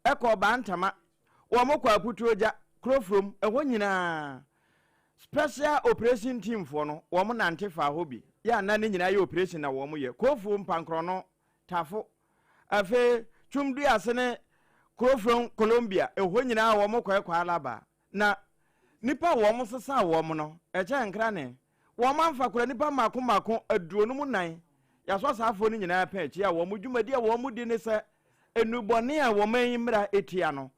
eko bantama womo kwa putuoja crofrom eho nyina special operation team for no womo nante fa hobi ya na ne nyina ye operation na womo ye kofu mpankro no tafo afe twumdu asene crofrom Colombia eho nyina womo kwa alaba na nipa womo sesa womo no eche nkra ne woman fakura nipa mako aduonu mu nan yaso saafo ni nyina pa echi a wo mu dwumadi a wo mu di ne se enubone a wo man yimra etia no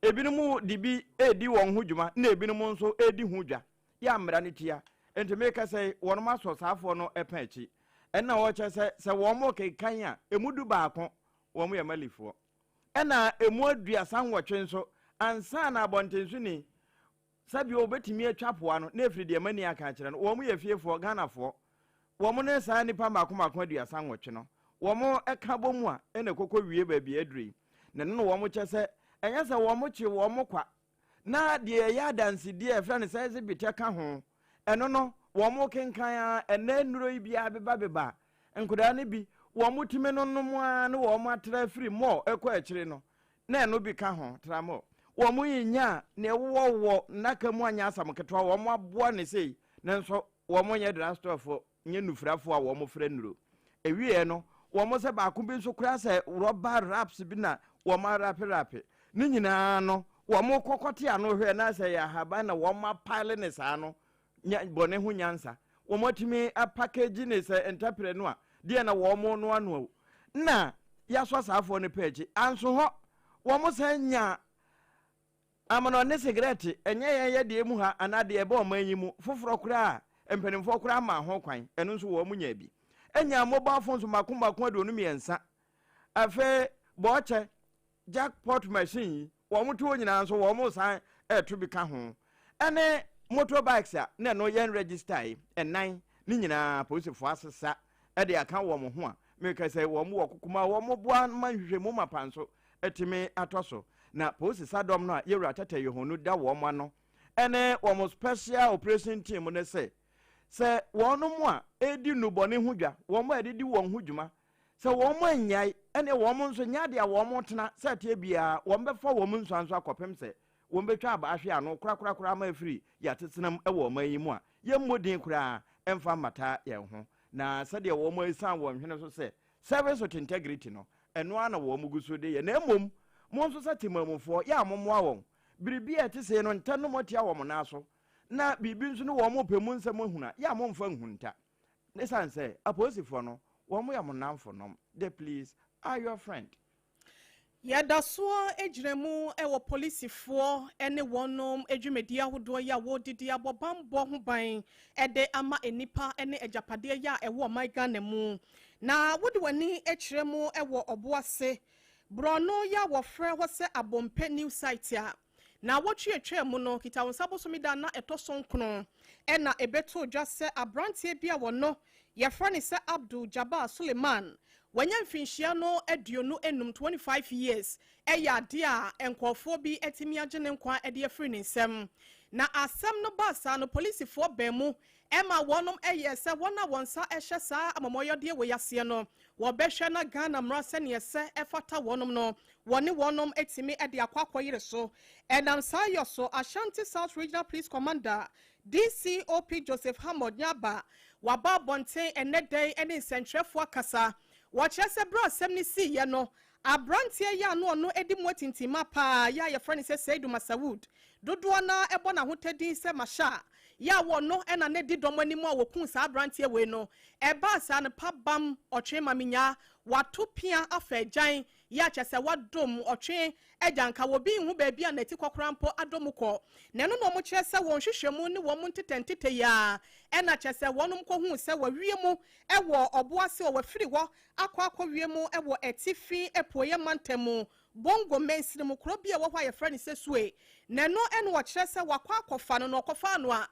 ebinum dibi edi won ho dwuma na ebinum nso edi ho dwa ya mra ne tia enti me ka say won ma so saafo no epa echi enna wo che se wo mo kekan a emudu baako wo mo ye malifo enna emu aduasa nwotwe nso ansa na abontensu ni sabi obetimi atwapoa no na efiri de mani aka kire no wo mu ye fiefo ganafo wo mu ne saa nipa mako aduasa nwotwe no wo mu eka bomu a ene kokko wie ba bi adri ne no wo mu kyese enye se wo mu chi wo mu kwa na de ya dansi de efra ne sai bite ka ho eno no wo mu kenkan a ena nuro ibia beba nkoda ne bi wo mu time no no mu a ne wo mu atra firi mo ekọ akire no na eno bi ka ho tramo wo mu yinya ne wo naka mu anya asam ketwa wo mu aboa ne sei nanso wo mu nye drastofo nye nufrafo a wo mu frɛ nuro ewie no wo mu se ba ko bi nso kura se rubber wraps bi na wo ma rape ni nyina no wo mu kokote ano hwe na se ya haba na wo ma pile ne sa no nya bone hu nyansa wo mu timi a package ne se entrepreneur de na wo mu no ano na ya so saafo ne page anso ho wo mu se nya amano ne cigarette enye ye de mu ha anade ebe o manyimu foforo kura empenimfo kura ma ho kwan eno nso wo mu nya bi enya mobile phones makomako adonu miensa afe boche jackpot machine wo mu to nyina nso wo mu san eto bi ka ho ene motorbikes a na no yen register enan ni nyina polisifo asesa e de aka wo mu ho a me ka say wo mu wokoma wo mu boa manhwehwe mu mapanso etime atoso na posi sadom no a yewra tata yehonu da wo ma no ene wo mo special operation team ne se wo no mu a edi nubone ho dwa wo mo edidi wo ho dwuma se wo mo anyai ene wo mo nso nya de wo mo tena se tie bia wo mbefa wo mo nso anso akopem se wo mbetwa abaahwe ano kura ma afiri ya tetenam e wo man yi mu a ye modin kura emfa mata ye ho na se de wo mo isan wo nhwene so se service with integrity no eno ana wo mo guso de ye na emom mo nso sa timamufo ya momoa won biribi a tese no ntano motia wo mo naso na bibi nso no wo mo pemu nsem huna ya mo mfa nhunta ne sanse aposifo no wo mo ya mo namfo no de please are your friend yada so ejiremu ewo polisifo ene wonom edwumedi ahodo ya wodidi abobambo ho ban ede ama enipa ene ejapade ya ewo Ghana mu na wodi wani ekiremu ewo oboase brono ya wofre hose abompe new site ya na wotwe etwe mu no kita wonsabo somida na etosonkono ɛna ebeto dwa sɛ abranteɛ bi a wɔno yɛfrɛ ne sɛ Abdul Jabbar Suleiman wanya mfinhyia no aduonu enum 25 years ɛyɛ ade a nkɔfoɔ bi atimi agye ne nkwa ɛde afiri ne nsɛm na asɛm no basa no polisifoɔ bɛmu ɛma wɔnom ɛyɛ sɛ wɔn a wɔn nsa ɛhyɛ saa amamɔyɔdeɛ wɔ yaseɛ no wɔbɛhwɛ na Ghana mmara sɛneɛ sɛ ɛfata wɔnom no wɔne wɔnom atimi ɛde akɔyere so ɛnam saa yɔ so Ashanti South Regional Police Commander DCOP Joseph Hamod Nyaba waba abɔnten ɛnɛ dɛn ɛne nsɛntwerɛfoɔ akasa wɔkyerɛ sɛ bra asɛm ne siiɛ no abranteɛ yɛ ano ɔno edi mu atintima paa yɛ a yɛfrɛ ne sɛ Seidu Masawood dodoɔ na ɛbɔ n'ahotadin sɛ Masha ya wɔno ɛna ne di dɔm anim a wɔkun saa abranteɛ wei no ɛba saa no pa bam ɔtwe maminya wato pia afa agyan ya kyɛ sɛ wadom ɔtwe agyanka wɔ bi hu baabi a nati kɔkora mpo adom kɔ na ɛno na ɔmo kyerɛ sɛ wɔn hwehwɛmu ne wɔn ntetɛntete ya ɛna kyɛ sɛ wɔnom kɔhu sɛ wɔwie mu ɛwɔ ɔboase ɔ wɔfiri hɔ akɔ wie mu ɛwɔ atifi ɛpoyɛ mantamu bongo mensiri mu kuro bi a wɔhɔ a yɛfrɛ ne sɛ Sue na ɛno ɛna wɔkyerɛ sɛ wakɔ no na ɔkɔfa no a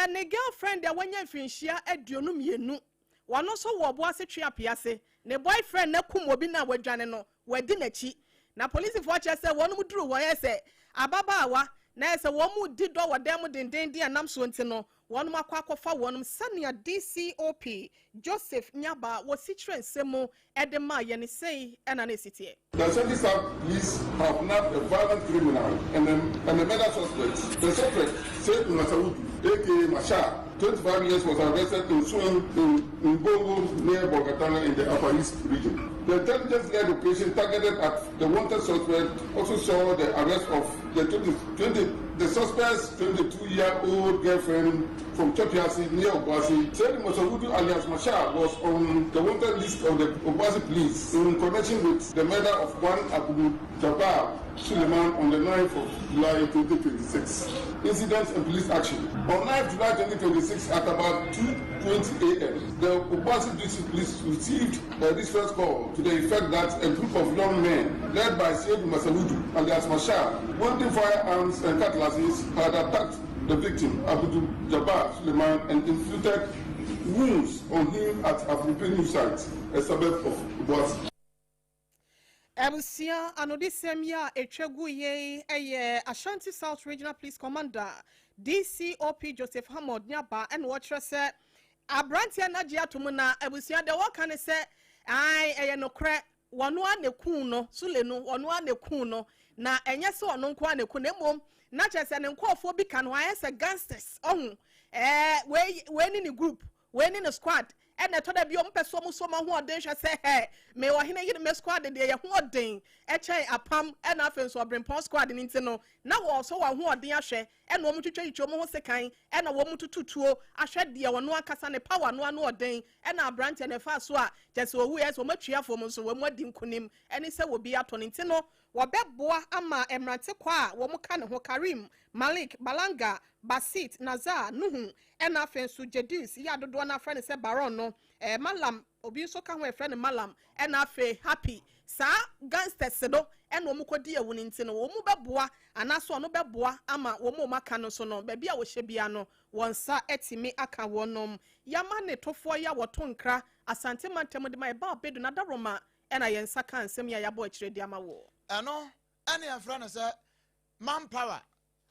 ne girlfriend a wanya mfinhyia aduonu mmienu wɔno nso wɔ ɔboase twe apiase ne boyfriend na kum obi na wadwane no wadi n'akyi na polisifoɔ kyerɛ sɛ wɔnom duru wɔn yɛ sɛ ababaawa na yɛ sɛ wɔn mu di dɔ wɔ dan mu dendenden anam so nti no wɔnom akɔfa wɔnom sɛnea DCOP Joseph Nyaba wɔsi kyerɛ nsɛm mu ɛde maa yɛ ne sei ɛna ne siteɛ. The Ashanti South Police have nabbed a violent criminal and a murder suspect. The suspect, Seidu Masawood, aka Masha, 25 years, was arrested in Swing in Bongo near Bogatana in the Upper East region. The intelligence-led operation targeted at the wanted suspect also saw the arrest of the suspect's 22-year-old girlfriend from Chopiasi near Obuasi. Seidu Masawood alias Masha was on the wanted list of the Obuasi police in connection with the murder of one Abdul Jabbar Suleiman on the 9th of July 2026. Incidents and police action. On 9th July 2026 at about 2:20 a.m., the Obuasi District Police received a distress call to the effect that a group of young men led by Seidu Masawood alias Masha, wanting firearms and cutlasses, had attacked the victim, Abdul Jabbar Suleiman, and inflicted wounds on him at Afropenu site, a suburb of Obuasi. Ebusia anodi semia etwegu ye eye Ashanti South Regional Police Commander DCOP Joseph Hamod Nyaba and watcher se abrantia na gia tumuna ebusia de waka ne se ai eye no kre wonu aneku no sule no wonu aneku no na enye se wonu nko aneku na mom na chese ne nkofo bi kan wa se gangsters ohun we ni group we ni squad ɛna ɛtɔ da bi ɔmo pɛ so ɔmo so ɔmo ho ɔden hwɛ sɛ hɛ me wɔ hene yiri me squad deɛ yɛ ho ɔden ɛkyɛn apam ɛna afei nso ɔbrempɔn squad ne nti no na wɔ so wɔ ho ɔden ahwɛ ɛna ɔmo twitwa yitwa ɔmo ho sekan ɛna wɔn tututuo ahwɛ deɛ wɔn akasa ne power no ano ɔden ɛna aberante ne fa so a kyɛ sɛ owu yɛ sɛ ɔmo atwia fam nso wɔn adi nkunim ɛne sɛ wɔ bi atɔ ne nti no wɔbɛboa ama mmerante kɔ a wɔn ka ne ho Karim Malik Balanga Basit Nazar Nuhu ɛna afei nso Jedis yɛ adodoɔ na afrɛ ne sɛ Baron no Malam obi nso ka ho efrɛ ne Malam ɛna afei Happy saa gangsters no ɛna wɔn kɔdi ewu ne nti no wɔn bɛboa anaso ɔno bɛboa ama wɔn aka no so no baabi a wɔhyɛ bia no wɔn nsa ɛtimi aka wɔnom yama ne tofoɔ ya wɔto nkra asante mantam de ma ɛba obedu na daroma ɛna yɛn nsa ka nsɛm ya yabɔ akyire de ama wɔ ɛno ɛne afrɛ no sɛ manpower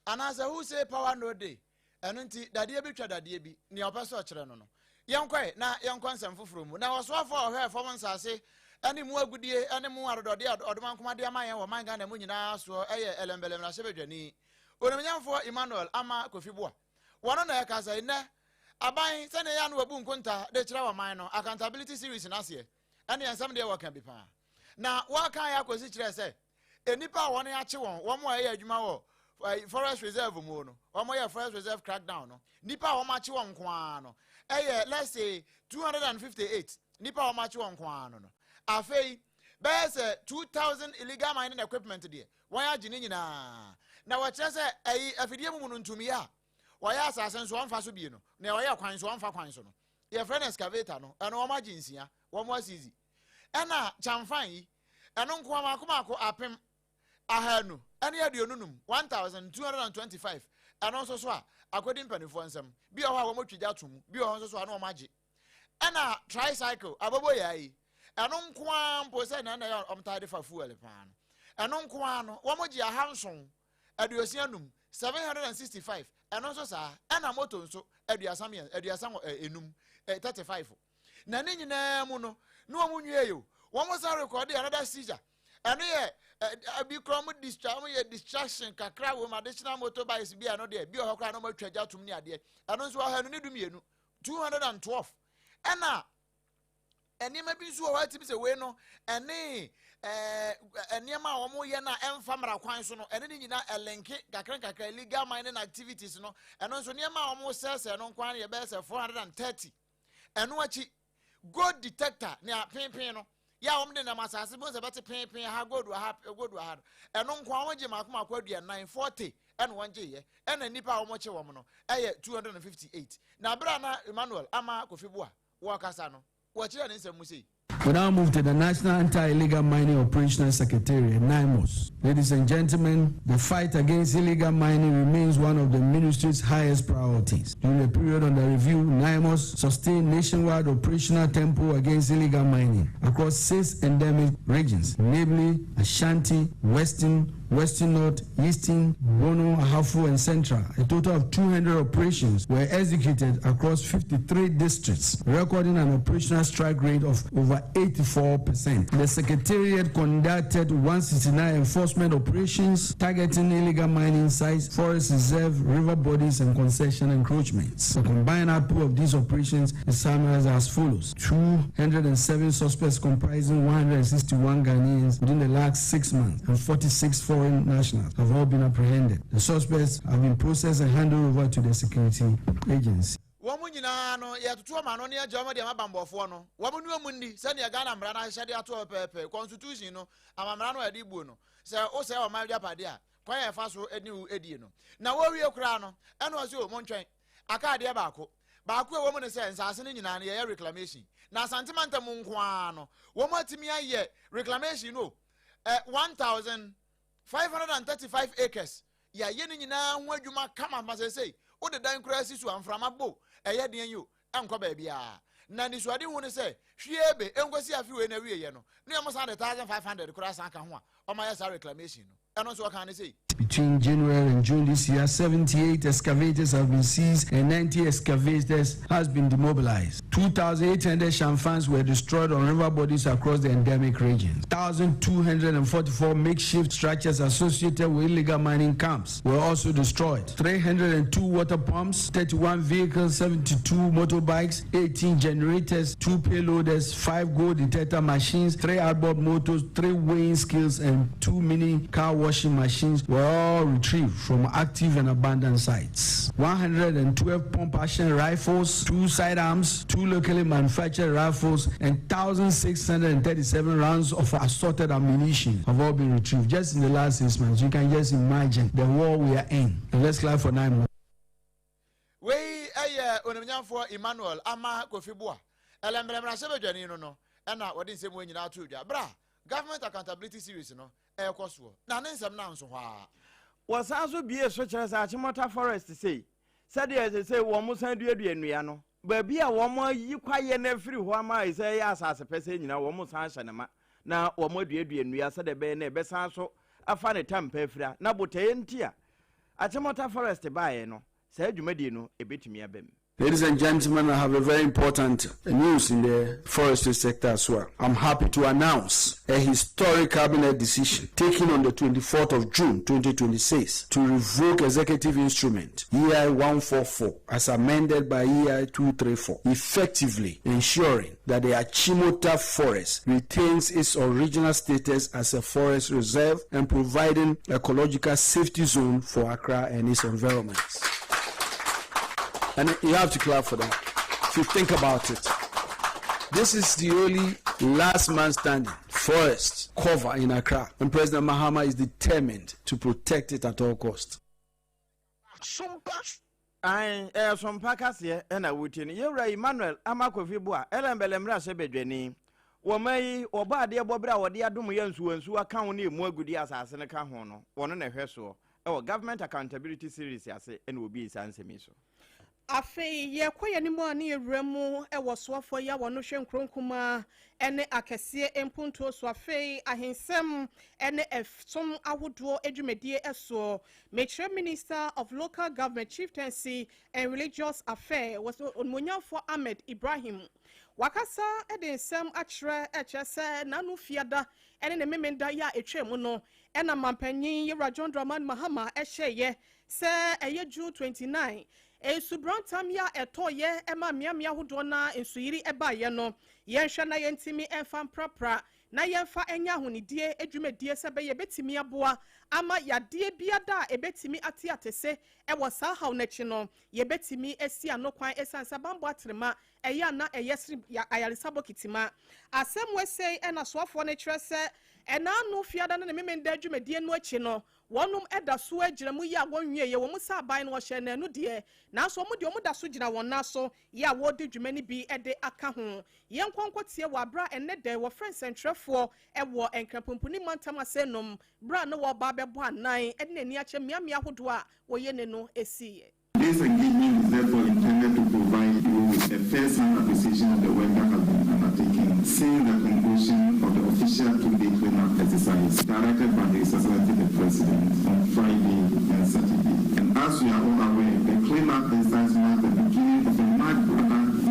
anaasɛ who say power no day ɛno nti dadeɛ bi twa dadeɛ bi ne ɔpɛ sɛ ɔkyerɛ no no yɛnkɔe na yɛnkɔ nsɛm foforɔ mu na wɔsoafo a ɔhwɛ fam nsase ɛne mu agudie ɛne mu adodɔde ɔdoma nkɔmade ama yɛn wɔ man Ghana mu nyinaa soɔ ɛyɛ ɛlɛmbɛlɛm na hyɛbɛdwani onimnyamfoɔ Emmanuel ama Kofiboa wɔno na ɛka sɛ nnɛ aban sɛne yɛ no wabu nkonta de kyerɛ wɔ man no accountability series no aseɛ ɛne yɛnsɛm deɛ wɔka bi paa na wɔaka yɛ akɔsi kyerɛ sɛ enipa a wɔne akye wɔn wɔn a ɛyɛ adwuma wɔ forest reserve mu no wɔn yɛ forest reserve crackdown no nipa a wɔn akye wɔn nkoa no ɛyɛ let's say 258 nipa a wɔn akye wɔn nkoa no afei bɛyɛ sɛ 2000 illegal mining equipment deɛ wɔn agye ne nyinaa na wɔkyerɛ sɛ ɛyi afidie mu no ntumi a wɔyɛ asase nso wɔn fa so bie no na wɔyɛ kwan so wɔn fa kwan so no yɛfrɛ no excavator no ɛno wɔn agye nsia wɔn asizi ɛna chamfan yi ɛno nkoa maako apem ahanu ɛne aduonu num 1225 ɛno nso so a akɔdi mpanimfoɔ nsɛm bi wɔ hɔ a wɔn twigya to mu bi wɔ hɔ nso so a na wɔn agye ɛna tricycle abobo yɛ ayi ɛno nko ara mpo sɛ na yɛ ɔmtaade fa fuel paa no ɛno nko ara no wɔn gye ahanson aduosia num 765 ɛno nso saa ɛna moto nso aduasa enum 35 na ne nyinaa mu no na wɔn nwie yo wɔn sa record another seizure ɛno yɛ abi krom distraction kakra wɔ additional motorbikes bi ano de bi wɔ hɔ kra na wɔn atwa gya tum ne adeɛ ɛno nso ɔha no ne dumienu 212 ɛna ɛnneɛma bi nso wɔ hɔ atimi sɛ wei no ɛne ɛnneɛma a wɔn yɛ na ɛmfa mmara kwan so no ɛne ne nyinaa ɛlenke kakra illegal mining activities no ɛno nso nneɛma a wɔn sɛsɛ no nkwan yɛ bɛyɛ sɛ 430 ɛno akyi gold detector ne apinpin no ya wɔn de nam asase bo sɛ bɛte pinpin ha gold wɔ ha ɛno nkwan wɔn gye maako adua 940 ɛna wɔn gye yɛ ɛna nipa a wɔn kye wɔn no ɛyɛ 258 na abira na Emmanuel ama Kofi Boa wɔ kasa no wɔ kyerɛ ne nsɛm mu sei. We now move to the National Anti-Illegal Mining Operational Secretariat, NIMOS. Ladies and gentlemen, the fight against illegal mining remains one of the ministry's highest priorities. During the period under review, NIMOS sustained nationwide operational tempo against illegal mining across 6 endemic regions, namely Ashanti, Western North, Eastern, Bono, Ahafo, and Central. A total of 200 operations were executed across 53 districts, recording an operational strike rate of over 84%. The Secretariat conducted 169 enforcement operations targeting illegal mining sites, forest reserve, river bodies, and concession encroachments. The combined output of these operations is summarized as follows: 207 suspects comprising 161 Ghanaians within the last 6 months, and 46 foreign nationals have all been apprehended. The suspects have been processed and handed over to the security agency. Wɔn nyinaa no yɛtoto ama no ne agya wɔn de ama bambɔfoɔ no wɔn nu mu ndi sɛnea Ghana mmara no ahyɛde ato pɛpɛpɛ constitution no amamra no yɛde bu no sɛ o sɛ ɔman adwapade a kwan yɛ fa so ani edie no na wɔwie kura no ɛna ɔsɛ o mo ntwɛn aka adeɛ baako ɛwɔ mu ne sɛ nsase no nyinaa no yɛyɛ reclamation na santimanta mu nkoa no wɔn atimi ayɛ reclamation no 1,535 acres yɛyɛ ne nyinaa ho adwuma kama masɛsɛ o de dan kura si so amframa bo ɛyɛ den yo ɛnkɔ baabi a na ni suade hu ne sɛ hwiebe enkosi afiwe na wiye no ne am sa de 1,500 kura san ka ho a ɔma yɛ sa reclamation no ɛno nso ɔka ne sɛ. Between January and June this year, 78 excavators have been seized and 90 excavators has been demobilized. 2,800 shamfans were destroyed on river bodies across the endemic regions. 1,244 makeshift structures associated with illegal mining camps were also destroyed. 302 water pumps, 31 vehicles, 72 motorbikes, 18 generators, 2 payloaders, 5 gold detector machines, 3 outboard motors, 3 weighing scales, and 2 mini car washing machines were all retrieved from active and abandoned sites. 112 pump action rifles, 2 sidearms, 2 locally manufactured rifles, and 1,637 rounds of assorted ammunition have all been retrieved just in the last 6 months. You can just imagine the war we are in. And let's clap for 9 months. We onimnyamfo Emmanuel ama Kofi Boa. Elembremra sebedwani no na wodi nsem we nyina to dwa. Bra, government accountability series no ekoso. Na ne nsem na nso hwa. Wasanso bie so kyerɛ sɛ Achimota forest sei. Sɛdeɛ ɛsɛ sɛ wɔn mo san duadua nnua no. Baabi a wɔn ayi kwaye na afiri hɔ ama ɛsɛ yɛ asase pɛsɛ nyina wɔn mo san hyɛ ne ma. Na wɔn aduadua nnua sɛdeɛ bɛyɛ na ɛbɛsan so afa ne tampa afira. Na botae ntia. Achimota forest baeɛ no. Sɛ adwumadie no ebetumi abam. Ladies and gentlemen, I have a very important news in the forestry sector as well. I'm happy to announce a historic cabinet decision taken on the 24th of June 2026 to revoke executive instrument EI 144 as amended by EI 234, effectively ensuring that the Achimota forest retains its original status as a forest reserve and providing ecological safety zone for Accra and its environments. And you have to clap for that. If you think about it, this is the only last man standing forest cover in Accra, and President Mahama is determined to protect it at all costs. SOMPA kase na wuti ni yewra Emmanuel ama Kofi Boa elembelemra sebedwani womai oba ade bobra wode adom yansu aka ho ne mu agudi asase ne ka ho no wono na hweso government accountability series ase and will be nsɛm so afei ye kwaya ni mu ani ewremu ewo soafo ya wono hwe nkronkuma ene akese empunto so afei ahensem ene efsom ahodo adwumadie eso Metro Minister of Local Government Chieftaincy and Religious Affairs was onmonyafo Ahmed Ibrahim wakasa edensem achre echese nanu fiada ene ne memenda ya etwemu no ena mampanyin Yewra John Dramani Mahama ehye se eye June 29 Subrantam ya etoye ema miamia hodo na ensuyiri ebaye no yenhwe na yentimi enfam prapra na yemfa enya honidie adwumadie sebe ye betimi aboa ama yade biada ebetimi ate atese ewo sa haw na chi no ye betimi esi anokwan esansa bambo atrema eya na eyesri ya ayarisabo kitima asem wesei ena soafo na kyerese ena no fiada na memenda adwumadie no achi no wonum eda so agiramu ya wonwie ye wo musa aban no hye na enu de na so mu de omu da so gira won na so ya wo de dwumani bi ede aka ho ye nkonkotie wa bra enne de wo friends entrefo e wo enkrapompuni mantam asenom bra no wo ba bebo anan ede nani ache miamia hodo a wo ye ne no esi. This engagement is therefore intended to provide you with a first-hand appreciation of the work that has been undertaken since the conclusion of the official two-day cleanup exercise directed by His Excellency the President on Friday and Saturday. And as we are all aware, the cleanup exercise marked the beginning of a much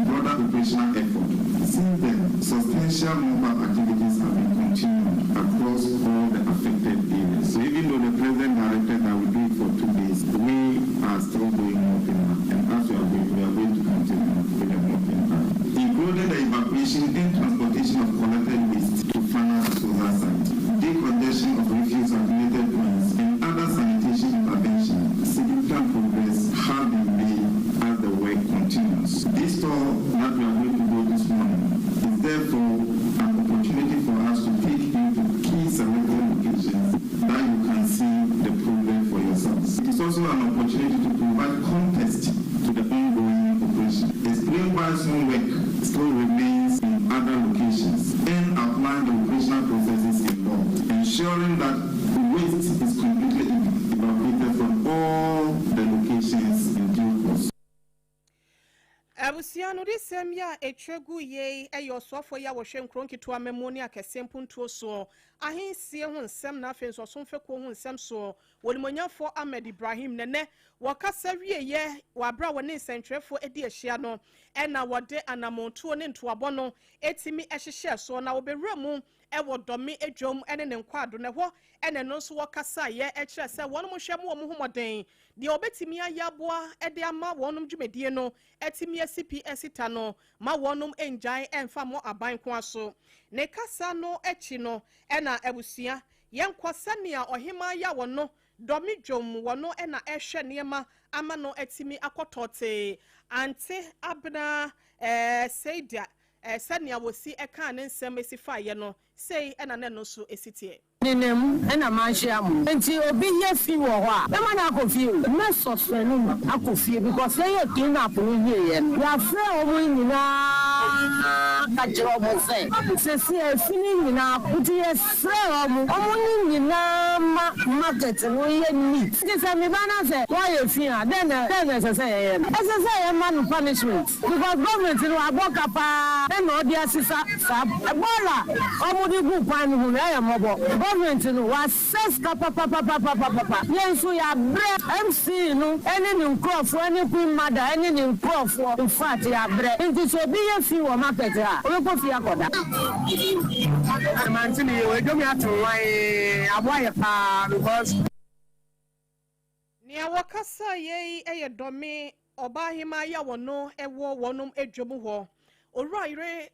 broader operational effort. Since then, substantial mobile activities have been continued across all the affected areas. So even though the President directed that we do it for 2 days, we are still doing more cleanup. And as we are going to continue with the more cleanup. Including the evacuation and transportation of collected waste to final disposal sites, decongestion of refuse accumulated points, and other sanitation interventions. Significant progress have been made as the work continues. This tour that we are going to go this morning is therefore an opportunity for us to take you to key selected locations that you can see the progress for yourselves. It is also an opportunity to provide context to the ongoing operation. Explain why some work still remains in other locations and outline the operational processes involved, ensuring that waste is completely evacuated from all the locations in due course. Abusiano de semya etwegu ye eyo sofo ya wo hwe nkronki to amemoni akesempuntuo so ahensie ho nsem na afenso so mfeko ho nsem so wolimonyafo Ahmed Ibrahim nene wakasa wie ye wabra woni nsentwefo edi ahia no ena wode anamontuo ne ntoabo no etimi ehhehye so na obewura mu ewo domi edwom ene ne nkwado ne ho ene no so wakasa ye ekire se wonum hwe mu wo homoden de obetimi ayaboa ede ama wonum dwumedie no etimi CPS tano ma wonum enjan emfa mo aban ko aso ne kasa no echi no ena ebusia yenkwasa ne a ohema ya wono domi dwom wono ena ehwe niema ama no etimi akotote ante abna seida sania wosi eka ne nsem esifa ye no sei ena ne no so esitie Ninem ena manchiam enti obi ye fi wo ho a be ma na akofie me so so no akofie because say you clean up no ye ya fra omo nyina ka jiro mo se se fini nyina kuti ye fra omo nyina market no ye ni ti se me ba na se why you fi a then say ye man punishment because government no aboka pa e no dia sisa sa ebola omo di gu pan hu na ya mobo government no was says papa yenso ya bre MC no ene ni nkrofo ene queen mother ene ni nkrofo in fact ya bre nti so bi ye fi wo market ha o ko fi akoda man tin ye we do me atwan aboye pa because ni awakasa ye domi obahima ya wono ewo wonum edwom ho Owuraire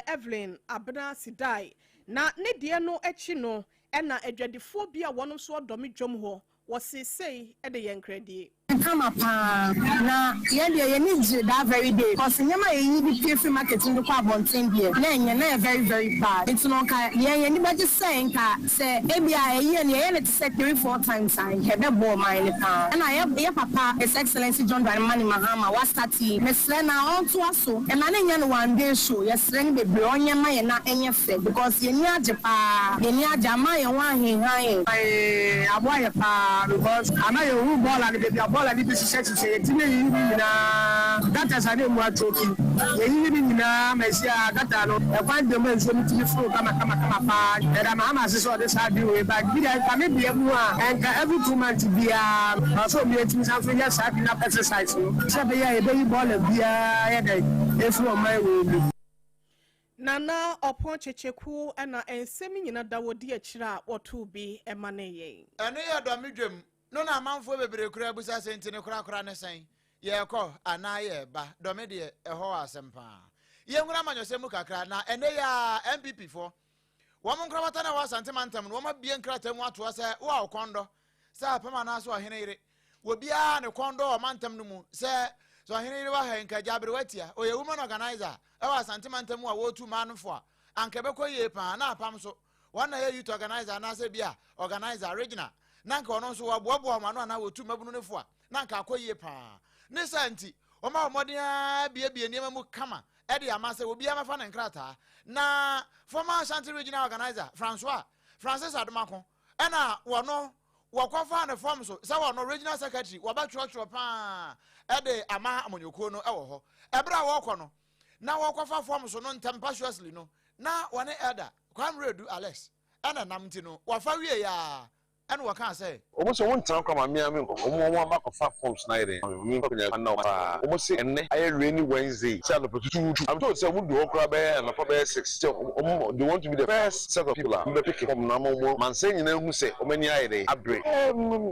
Evelyn Abena Sidai na ne de no echi no ena adwadifo bia wonum so domi dwom ho wo sesei ede yenkradie come up na you need that very day because nyama you be pay free marketing the kwa bonten there na very bad it's no ka anybody saying ka say ebia ye say 3-4 times I have the ball mine and I have papa his excellency John Dramani Mahama was starting me sre na on to aso and na nya no one day show yes sre be onye ma ye na enye fe because ye ni age pa ye ni age ma ye wan hin aboye pa because ama ye ru ball and baby ball and this is say tini na that is ane mu atoki ye ni na mesia gata no e kwan de man so mi tini fro kama pa era Mahama se so this hard way back bi da ka me bia mu a enka every 2 months bia so mi tini san so ya sa na exercise no se be ya e be ball bia ya dey e fro my way Nana Opon Checheku and Ensemi nyina dawodi akira otu bi emane ye. Ene ya do midwem no na amanfo bebere kura busa sentine kura ne sen. Ye ko ana ye ba do me de eho asempa. Ye ngura manyosemu kakra na ene ya MPP fo. Wo mo nkra bata na wa santemantam no wo ma bie nkra tamu ato se wo akondo. Se apama na so oheneyere. Wo bia ne kondo o mantam no mu se so oheneyere wa ha nka jabre watia. Oye woman organizer ewa santimantamu a wotu manfo a anka bekoye pa na apam so wana ye youth organizer na se bia organizer original nanka ono so waboabo ma no na wotu mabunu nefo a nanka akoye pa ne santi o ma omodia bie niam mu kama e de amase obi amafa na nkrata na former Ashanti regional organizer Francis Adomako ena wono wakwafa na form so se wono regional secretary wabatwotwo pa e de ama amonyoko no e wo ho ebra wo kɔ no na wakwafa form so no tempestuously no na one elder Kwamredu Alex ana namti no wafa wie ya ana waka say almost one time come me omo back of forms na ire me ko nya na wa almost enne aye rainy Wednesday say no tutu I'm told say we do okra be na for be 6 they want to be the first set of people be pick from na mo man say nyina hu say omani aye abre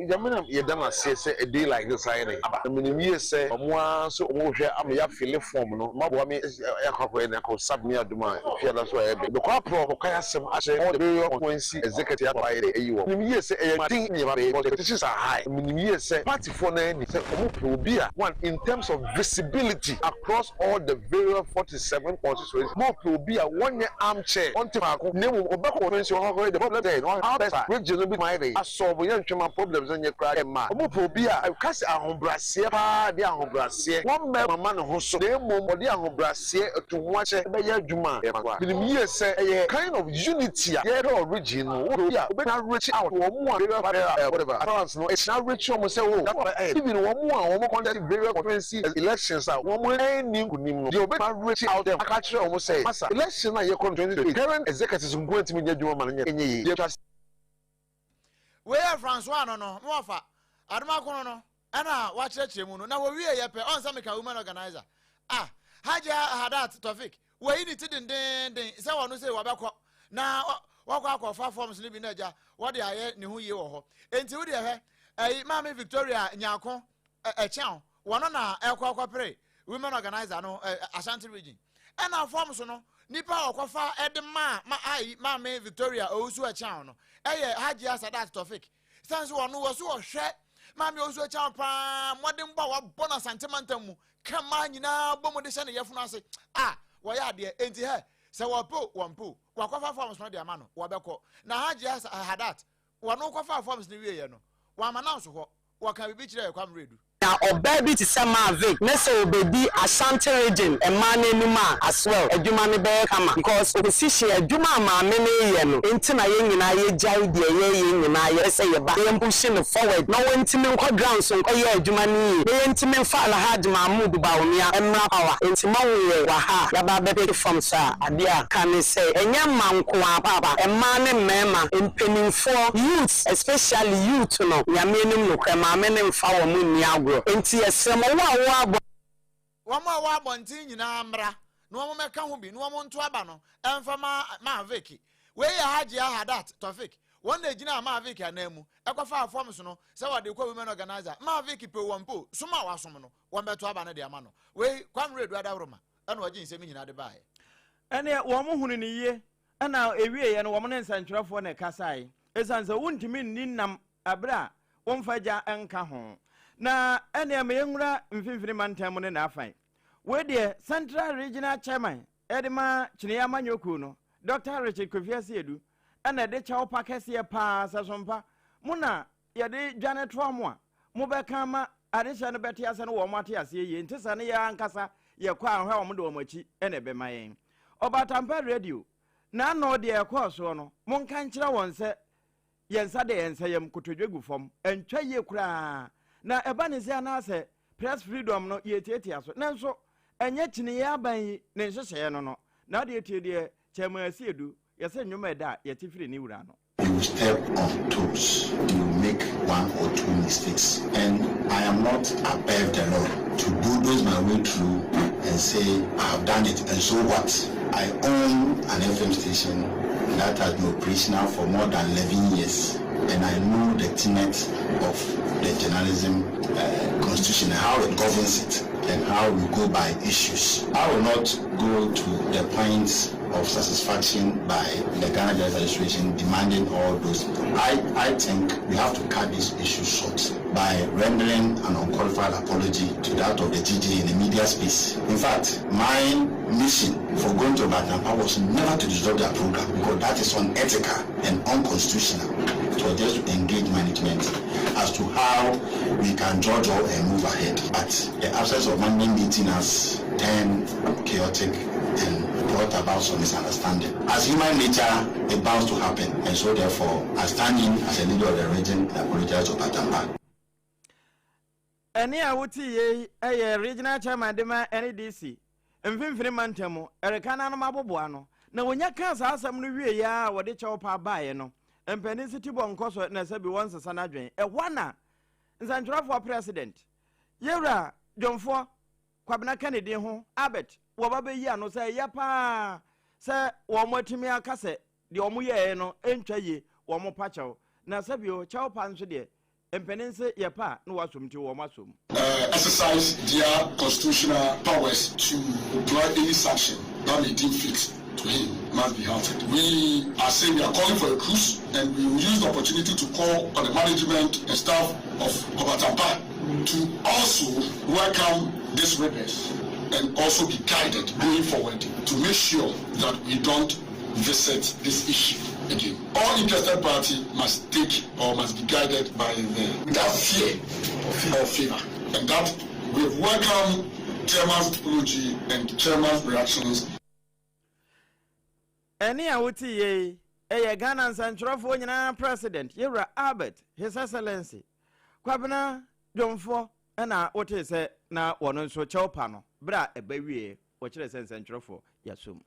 jamana ye dama say a day like this aye aba me say omo so omo hwe am ya fill form no mabo me yakwa na ko submit aduma fia da so aye the kwa pro ko kaya sem ashe all the various constituency executive aye eyiwo me say thing politicians are high. I mean, yes, party for one in terms of visibility across all the various 47 constituencies. More will be a 1-year armchair. On Timako, name of the problem there. How better region be my day. I solve young problems in your cry. More will be a cast a home brassier, dear home brassier. One man who saw them more dear home brassier to watch a Juma. Yes, a kind of unity, original. Yeah, reach out to more. Whatever. No, it's not rich. Almost say, even one more contact various conferences elections are one more new. You better reach out them. I catch almost say, election are your country. Current executives going to meet your man in ye. Where Francois no, Mofa, Adama no, Anna, watch it, Chimuno. Now we are here on some woman organizer. Ah, Haja had that Tofik. Where you didn't someone who say Wabako. Now, walk 5 forms living there. What they are ni hu ye wo ho enti wo de he Mama Victoria Nyako chan wono na ekwa pray women organizer no Ashanti region and our forms no nipa okwafa edema Mama Victoria osu chan no Haji Sadat Tofik sans wono wo so hwe Mama osu chan pa modem ba wa bona sentimental mu kama nyina bomo de hye ne yefunu ase wo ya de enti he se wampo wakwafa forms no de amano wabeko na Haji Sadat wano kwafa forms ni wie ye no wa announce ho waka bibi kire Kwamredu na obabi ti sama Vic na say obedi Ashanti region e man enuma as well adwuma ne be kama because opposition adwuma ma me ne ye no enti na ye nyina ye jai de ye nyina ye say ye ba ye pushing forward na wonti me nkwa ground so nkwa ye adwuma ne ye enti me fa Alhaji Mahmoud Bawumia emra power enti ma wo wa ha ya ba be from sa ade a kan say enya manko apapa e man ne mema empeninfo youth especially youth no ya me nim no kwa ma me ne mfa wo mu ni agro enti esem wa bontin nyina amra no mo meka ho bi no mo nto aba no emfa ma Vicky we ya Haji Sadat Tofik won na gina ma Vicky anamu ekwafa forms no se wode kwa women organizer ma Vicky pe wompo soma wasom no won beto aba no de ama no we Kwamredu adaworoma ana ogi nsem nyina de bae ene wo mo hunu ni ye ana ewie ye no wo mo ne nsantwerefo na kasai esanse wontimi ninam abra won faja enka ho na ene me nwura mfimfini mantam ne na afan we de Central Regional Chairman Edema Chineya Manyoku no Dr. Richard Kofiasi Edu ene de chawo pakese pa SOMPA muna ye de dwane toamo a mo be kan ma adesha no beti ase no wo mate ase ye ntisa ne ya ankasa ye kwa anhwa wo mo de wo machi ene be mayen Obatampa radio na no de e kwa so no mo nka nkira won se yensa de yensa yam kotodwegu fom entwa ye kura na eba ne sia na ase press freedom no ye tietia so nanso enye Chineya ban ne nhyehyɛ no no na de tie de Chairman Asiedu yese nnwuma eda ye tifiri ni wura no. You step on toes, you make one or two mistakes, and I am not above the law to bulldoze my way through and say I have done it, and so what? I own an FM station that has been operational for more than 11 years, and I know the tenets of the journalism constitution, how it governs it, and how we go by issues. I will not go to the points of satisfaction by the Ghana Journalist Association demanding all those. I think we have to cut these issues short by rendering an unqualified apology to that of the GJ in the media space. In fact, my mission for going to Batampa was never to disrupt their program because that is unethical and unconstitutional. It was just to engage management as to how we can judge or move ahead. But the absence of management meeting has turned chaotic and brought about some misunderstanding. As human nature, it bound to happen, and so therefore, I stand in as a leader of the region and apologize to Batampa. Any awuti ye regional chairman dema NDC. Mfimfini mantemo erekana no maboboano na wonya kansa asam no wie ya wode chewo pa baaye no empeni city bonkoso na sabi wonse sanadwen ehwana nsantrofo president yewra Jomfo Kwabena Kennedy ho Albert wo ba be yi ano say ya pa say wo motimi akase de omo ye no entwa ye wo mo pachew na sabi o chewo pa nso de empenense ye pa no wasomti wo masom exercise their constitutional powers to apply any sanction that may deem fit to him must be halted. We are saying we are calling for a truce, and we will use the opportunity to call on the management and staff of Batampa to also welcome this witness and also be guided going forward to make sure that we don't visit this issue again. All interested parties must take or must be guided by without fear or favor. And that we welcome Chairman's apology and Chairman's reactions. Any awuti ye Ghana Nsantrofo nyina president Yewra Albert His Excellency Kwabena Jomfo na wote se na wono nso chewpa no bra ebawie wo kire se Nsantrofo yasum.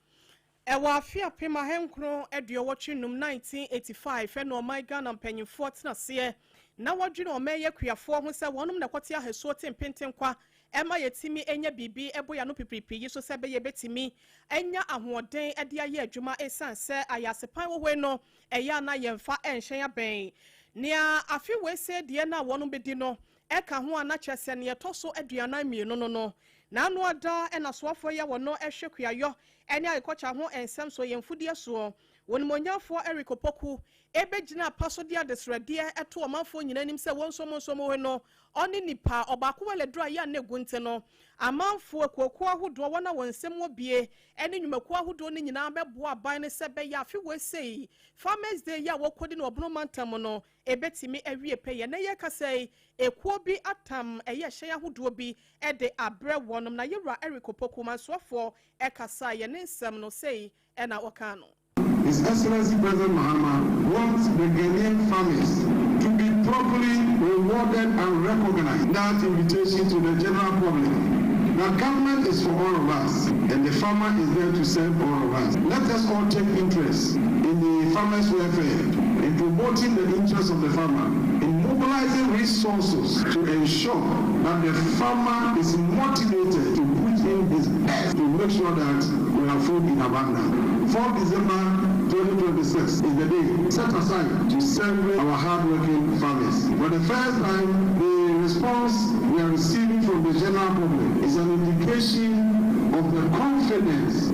Ewa afia pema henkro edio watchi num 1985 eno my Ghana mpanyimfo tena se na wadwene o meye kuafo ho se wonum na kwate aheso tempenten kwa ema yetimi enya bibi eboya no pipipi yi so se be ye betimi enya ahoden ede aye adwuma esanse ayasepan wo no eya na yemfa enhyen aben nia afi we se de na wonum bedi no eka ho ana kyese ne yetoso aduana mienu no na anu ada ena soafo ye wono ehwe kuayo ene ayekocha ho ensem so yemfudie so wonimonyafo Eric Opoku ebegina pasodia desrede eto omanfo nyina nim se wonsomo we no oni nipa obako weledro ya na gunte no amanfo akoko ahodo wona wonsem obie ene nwumako ahodo ni nyina bebo aban ne se be ya fi we sei Farmers Day ya wokodi no obno mantam no ebetimi awie peye na ye kasei ekuo bi atam eye hye ahodo bi ede abre wonom na Yewra Eric Opoku mansoafo ekasa ye ne nsem no sei ena okano. His Excellency President Mahama wants the Ghanaian farmers to be properly rewarded and recognized. That invitation to the general public. Now, government is for all of us, and the farmer is there to serve all of us. Let us all take interest in the farmers' welfare, in promoting the interests of the farmer, in mobilizing resources to ensure that the farmer is motivated to put in his best to make sure that we have food in abundance. 4 December 2026 is the day set aside to celebrate our hard-working farmers. For the first time, the response we are receiving from the general public is an indication of the confidence.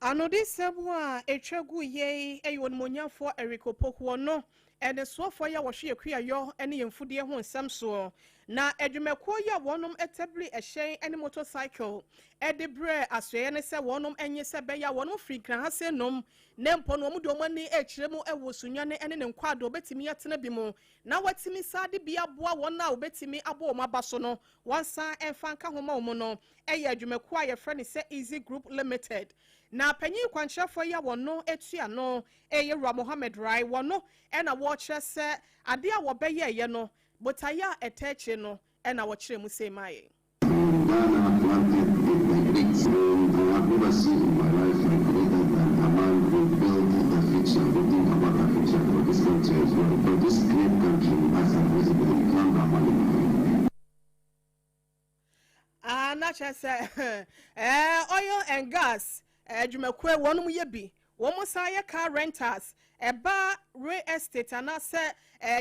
Anodi sebua etwagu ye eyo monyafo Eriko Pokuo no ene soafo ya wohwe akua yo ene yemfudie ho nsam so na adwumako ya wonom etabli ehyen ene motorcycle edebre asoye ne se wonom enye se be ya wonom free kran hase nom ne mpo no mu de omani ekiremu ewo sunwane ene ne nkwado obetimi atena bi mu na watimi sade bia boa wona obetimi abo maba so no wansa enfanka homa omo no eye adwumako ya frɛ se Easy Group Limited na panyi kwankyerefo ya wono etua no Ra Mohammed Rai wono ena wo kyerɛ se ade a wobɛyɛ ye no botaya eteche no ena wo kyerɛ mu sei mai na kyerɛ oil and gas adwumakwe wonum ye bi womo saye car renters eba real estate anase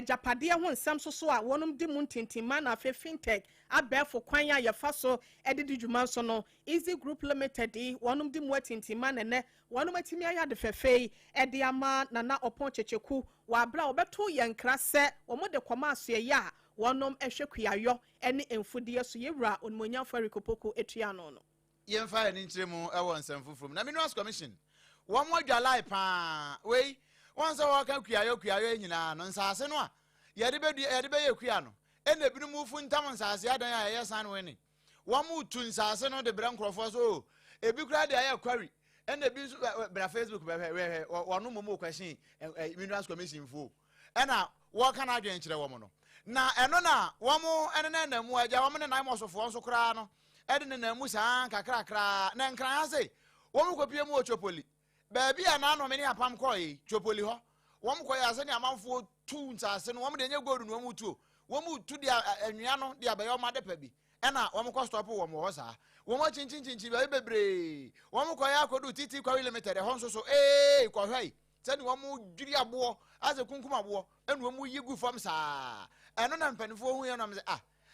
japade ho nsam so a wonum di mu ntintima na afa fintech abefo kwan ya yefa so edidi dwuma so no Easy Group Limited wonum di mu atintima ne wonum atimi aya de fefei ede ama nana opon checheku wa bra obeto yenkra se womo de koma asoye ya wonum ehwekuayo ene emfudie so yewura onmonya Eriko Pokuo etua no no yemfa ni nkyeremu ewo nsam fufum na Minerals Commission wo mo dwalai pa we wonse wo ka kuayo nyina no nsase no a yede be yekua no ene binu mu fu ntam nsase adan a yesan we ni wo mo tu nsase no de bra nkrofo so ebi kura de aye kwari ene bi bra Facebook we wono mo question Minerals Commission fu ena wo ka na adwen kyere wo mo no na eno na wo mo ene na mu agya wo mo ne nan mo sofo nso kra no ede na mu san kakrakra na nkran ha sei wo mo kopie mu ochopoli baabi a na no me ne apam koi chopoli ho wo mo koya se ne amanfo tu nsase no wo mo de nye godu no wo mo tu dia anwia no dia bayo ma de pa bi ena wo mo ko stop wo mo ho sa wo mo chinchin ba bebre wo mo koya akodu titi kwa limited ho nso so kwa hwai se ne wo mo dwiri abo aze kunkum abo enu wo mo yigu fam sa eno na mpanifo hu ye no me se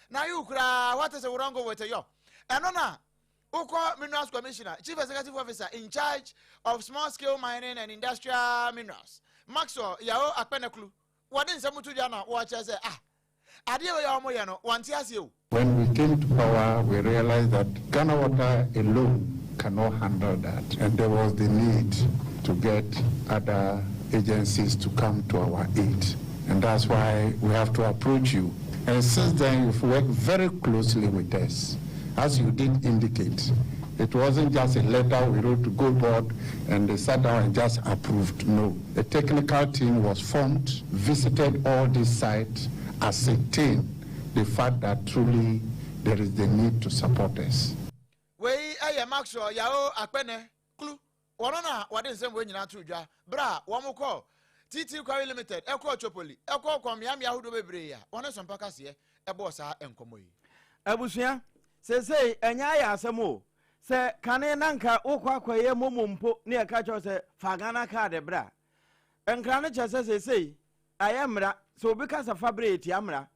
na you kra what is wrong with you enona uko Minerals Commissioner, Chief Executive Officer in charge of small scale mining and industrial minerals. Maxwell yao akpeneklu. Wadin samutu jana wacha say ade we ya omo ye no wanti ase o. When we came to power, we realized that Ghana Water alone cannot handle that, and there was the need to get other agencies to come to our aid, and that's why we have to approach you. And since then, you've worked very closely with us. As you did indicate, it wasn't just a letter we wrote to go board and they sat down and just approved. No, a technical team was formed, visited all these sites, ascertained the fact that truly there is the need to support us. We aye Maxwell yao akpene klu wonona wade nsem we nyina to dwa bra wo mo call TT Quarry Limited eko chopoli eko kwamiam yahudo bebre ya wona sompa kase ebo sa enkomo yi abusua sesei enya ya asemo se kane nanka okwakoye momompo ne e ka cho se fagana card bra enkra ne che se sesei ayemra so obi ka sa fabrate amra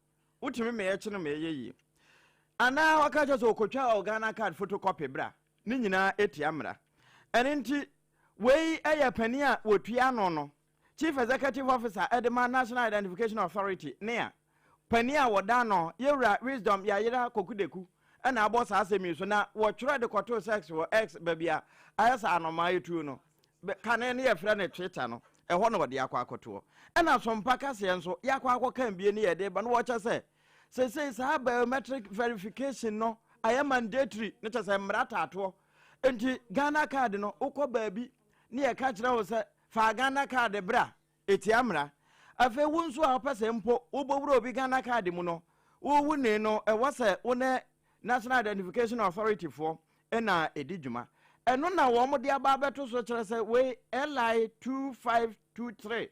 utimi me ye chine me yeyi ana waka cho so okotwa organa card photocopy bra ni nyina etiamra enenti wei eye pani a wotua no no Chief Executive Officer Edema National Identification Authority nea pani a wodano yewra wisdom ya yira kokudeku na abo sa asemi so na wo twere de koto sex wo x babia ayasa anoma yetu no kane ne yefra ne Twitter no ho no wode akwa akoto na sompa kase enso yakwa akokan bie ne yede ba no wo cha se sa biometric verification no aya mandatory ne cha se mrata ato enti Ghana card no ukọ baabi ne ye ka kire wo se fa Ghana card bra etiamra afa wunso a pese mpo ubowuro obi Ghana card mu no wo wune no wo se one National Identification Authority for ena edijuma eno na wo mo de aba beto so kire se we LI 2523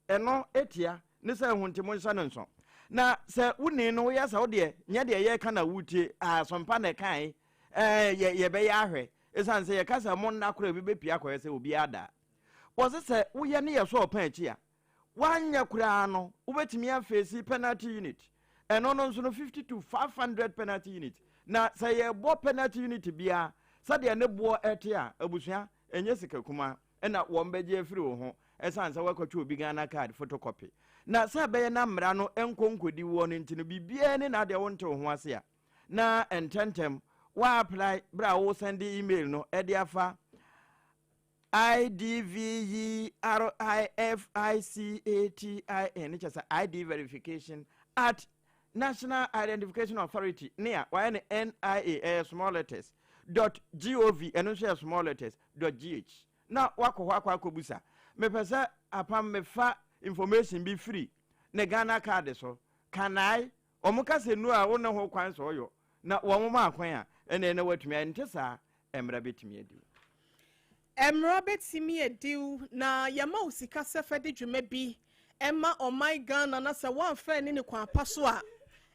eno etia ne se huntimo nsa no nso na se wune no ya sa wo de nya de ye ka na wutie asompa na kan ye be ya hwe esan se ye ka se mo na kura bi be pia ko se obi ada wo se wo ye ne ye so opan achi a wanya kura no ubetimi afesi penalty unit eno no nso no 50 to 500 penalty unit na say ye bo penalty unit bia say de ne bo ete a abusua enye sika kuma na wɔn bɛgye afiri wo ho ɛsan sɛ wakɔtwe obi Ghana card photocopy na sɛ bɛyɛ na mmara no enkonkodi wo no ntino bibia ne na de wo nte ho ase a na ententem wa apply bra wo send email no ɛde afa IDVERIFICATIN which is ID verification at National Identification Authority near NIA small letters .gov and also small letters .gh. Now wako busa. Me pesa apam me fa information be free. Ne Ghana card so. Can I? Omuka se no a wona ho kwan so yo. Na wo mo ma kwan a ene na watumi antesa emra betumi adi. Emra betumi adi na yama usika sefa de dwuma bi Emma o my Ghana na se wan fa ne kwan paso a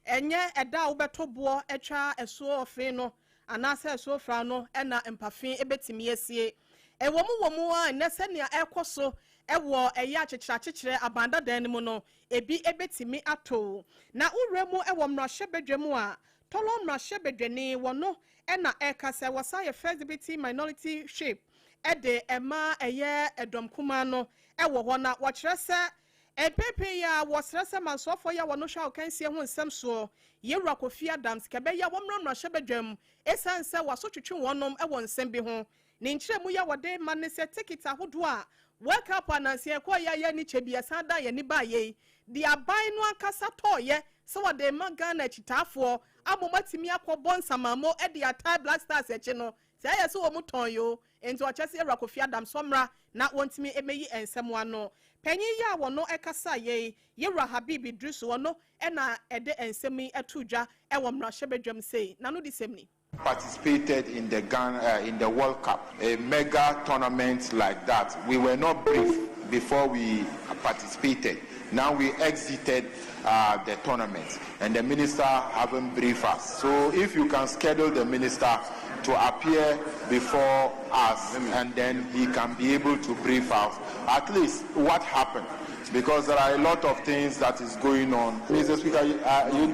enye eda wo beto bo etwa esuo ofin no anase esuo fra no ena empafin ebetimi asie ewo mu a ne se ne ekoso ewo eya chichira abanda dan mu no ebi ebetimi ato na uremu ewo mrahye bedwemu a tolo mrahye bedwani wono ena ekase wasa ye feasibility minority shape ede ema eye edom kuma no ewo ho na wo kire se epepe ya wasrasa mansofo ya wono hwa okansie ho nsem so yewura Kofi Adams kebe ya womramra hyebedwam esanse wasotwetwe wonom e won nsem bi ho ne nkyeremu ya wode manese ticket ahodo a wake up anansie ko ya ni chebia sada ya ni baye di aban no akasa toye se wode ma Ghana chitafo amomatimi akobon samamo e di atai Black Stars eche no se ya se wo muton yo enti ochese yewura Kofi Adams somra na wontimi emeyi ensem wano penyi ya wono ekasa ye yewura Habib Idris wono ena ede ensemi etudwa e wo mrahye say nanu di semni participated in the Ghana in the World Cup, a mega tournament like that. We were not briefed before we participated. Now we exited the tournament, and the minister haven't briefed us. So if you can schedule the minister to appear before us, and then he can be able to brief us at least what happened, because there are a lot of things that is going on. Mr. Speaker, you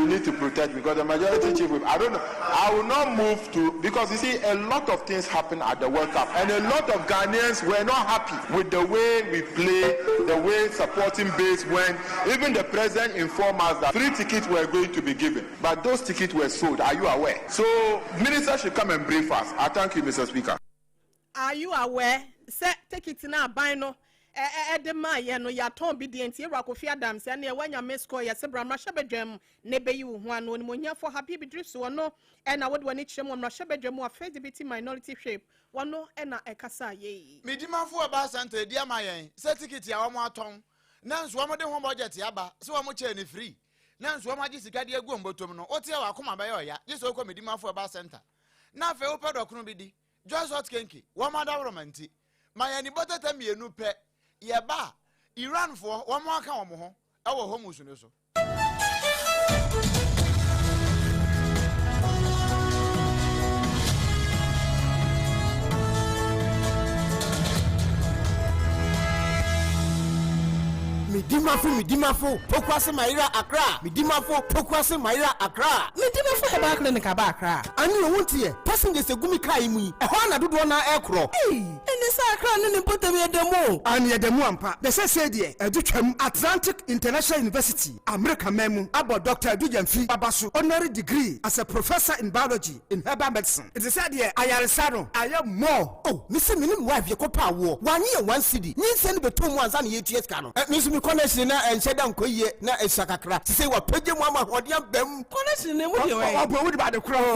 need to protect, because the majority chief whip, I don't know, I will not move to, because you see a lot of things happen at the World Cup, and a lot of Ghanaians were not happy with the way we play, the way supporting base went. Even the president informed us that 3 tickets were going to be given, but those tickets were sold. Are you aware? So minister should come and brief us. I thank you, Mr. Speaker. Are you aware? Say tickets na buy no. Edema ye no ya ton obedient ye Kofi Adams ya na wanya mesko ya se bra mrahye bedwam ne beyi wo ho ano ni monyafo Habib Idris wono e na wode wani kyerem mrahye bedwam wa feasibility minority shape wono e na ekasa ye midimafo aba center dia mayen se ticket ya wo mo aton na nso wo de ho budget ya ba se wo mo che ne free na nso wo ma gi sika de agu mbotom no otie wa akoma ba ya je so ko midimafo aba center na fe wo pedokunu bi di just hot kenki wo ma da romanti mayen ni botata mienu pe yeba Iran for one more account ho ewo ho musu no so Midimafo pokwase Maira Accra pokwase Maira Accra Midimafo eba clinic aba Accra ani o wontie passengers egumi kai mu e ho na dodo na ekro eni sa Accra ne potem yedemo ani yedemo ampa de se de edutwam Atlantic International University America memu abo Dr. Adujamfi Babaso honorary degree as a professor in biology in herbal medicine. It is said here ayaresa no ayam more oh me se minim wife ye kopa wo wanye ye 1 cedi nyi se ne betom anza na yetues ka no me so me connection na encheda nkoye na esakakra ti se wa page mu ama hodiam bam connection ne mu de we obo we ba de kro wa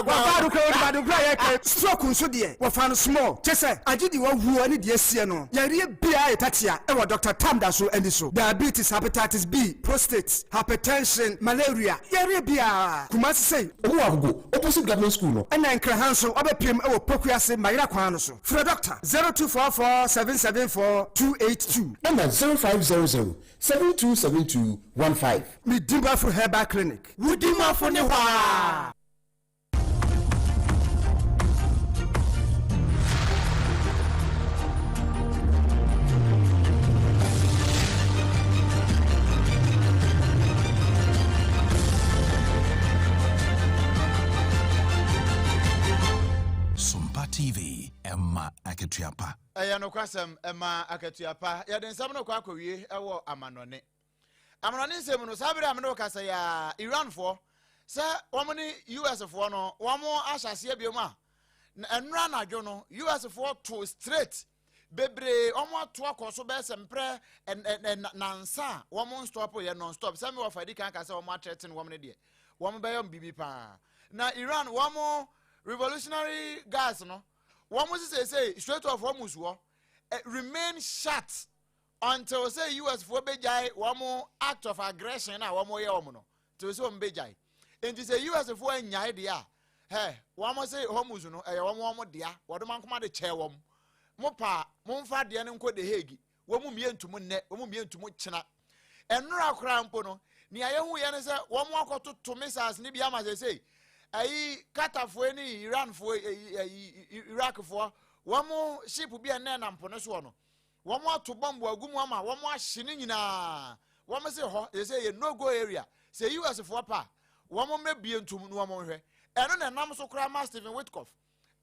ba de kro ye stroke nso de wa fa no small chese agidi wa hu ani de asie no yare bia etatia e wa Dr. Tamda so andi so diabetes, hepatitis B, prostate, hypertension, malaria yare bia kuma se owo agogo opposite government school no ena nkra hanso obepiem e wo pokuase Maira kwan no so for doctor 0244 774 282 number 0500-727215 Midimafo Herbal Clinic Midimafo ne hwa SOMPA TV, akatuapa. No kwasem ema akatuapa. Ya den sam no kwa akɔwie ɛwɔ amanɔne. Amanɔne nsɛm no sabre amene kasa ya Iran for sɛ wɔn ne US for no wɔn ahyase biom a enra na dwo no US for to straight bebre wɔn ato akɔso bɛ sɛmpre nansa wɔn stop yɛ non stop sɛ me wɔ fadi kan kasa wɔn atreten wɔn ne deɛ wɔn bɛyɛ bibi pa na Iran wɔn revolutionary guys no wɔn say straight off wɔn musuo remain shut until say US for bejai wɔn act of aggression na wɔn yɛ wɔn no till say wɔn bejai enti say US for nyai dia hey wɔn say homus no ɛyɛ wɔn dia wɔde man koma de kyɛ wɔn mo pa mo mfa de ne nko de hegi wɔn mie ntumu nnɛ wɔn mie ntumu kyena enura kora mpo no ni ayehu ye ne sɛ wɔn akɔto to missiles ne bi ama say ayi Qatarfo ni Iranfo Iraqfo wɔn ship bi ene na mpo ne so no wɔn ato bomb agumu ama wɔn ahye ne nyina wɔn say ho say ye no go area say US fo pa wɔn mebie ntum no wɔn hwɛ eno na nam so kora ma Stephen Witkoff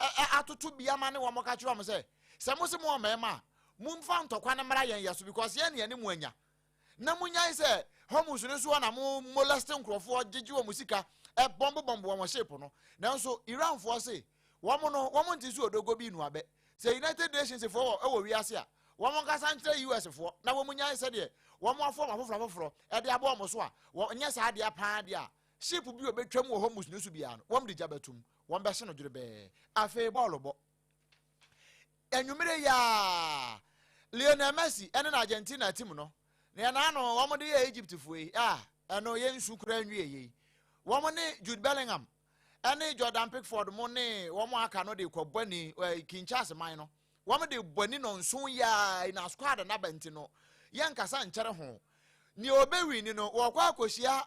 atoto bi ama ne wɔn ka kyerɛ wɔn sɛ sɛ mo se mo mema mo mfa ntɔkwa ne mara yɛn yaso because yɛn ne mu anya na mo nyai sɛ homus ne so na mo molesting krofo gigi wo musika bomb wɔn shape no nanso Iran fo say wɔn nti so odogo bi nu abe say United Nations fo ɛwɔ wiase a wɔn kasa nkyerɛ US fo na wɔn nyai sɛ deɛ wɔn afɔ afoforo ɛde abo wɔn so a wɔn sa ade apa de a ship bi obetwam wɔ homus ne so bia no wɔn de jabatum wɔn bɛhye no dwere bɛɛ afei bɔɔlo bɔ enwumere ya Lionel Messi ene na Argentina team no na no wɔn de yɛ Egypt fo yi eno yɛ nsu kura nwie yi wɔn ne Jude Bellingham ene Jordan Pickford mo ne wɔn aka no de kɔbɔ ni Kinshasa man no wɔn de bɔni no nso ya na squad na bɛnti no yɛn kasa nkyere ho ni obewi ni no wɔkɔ akohyia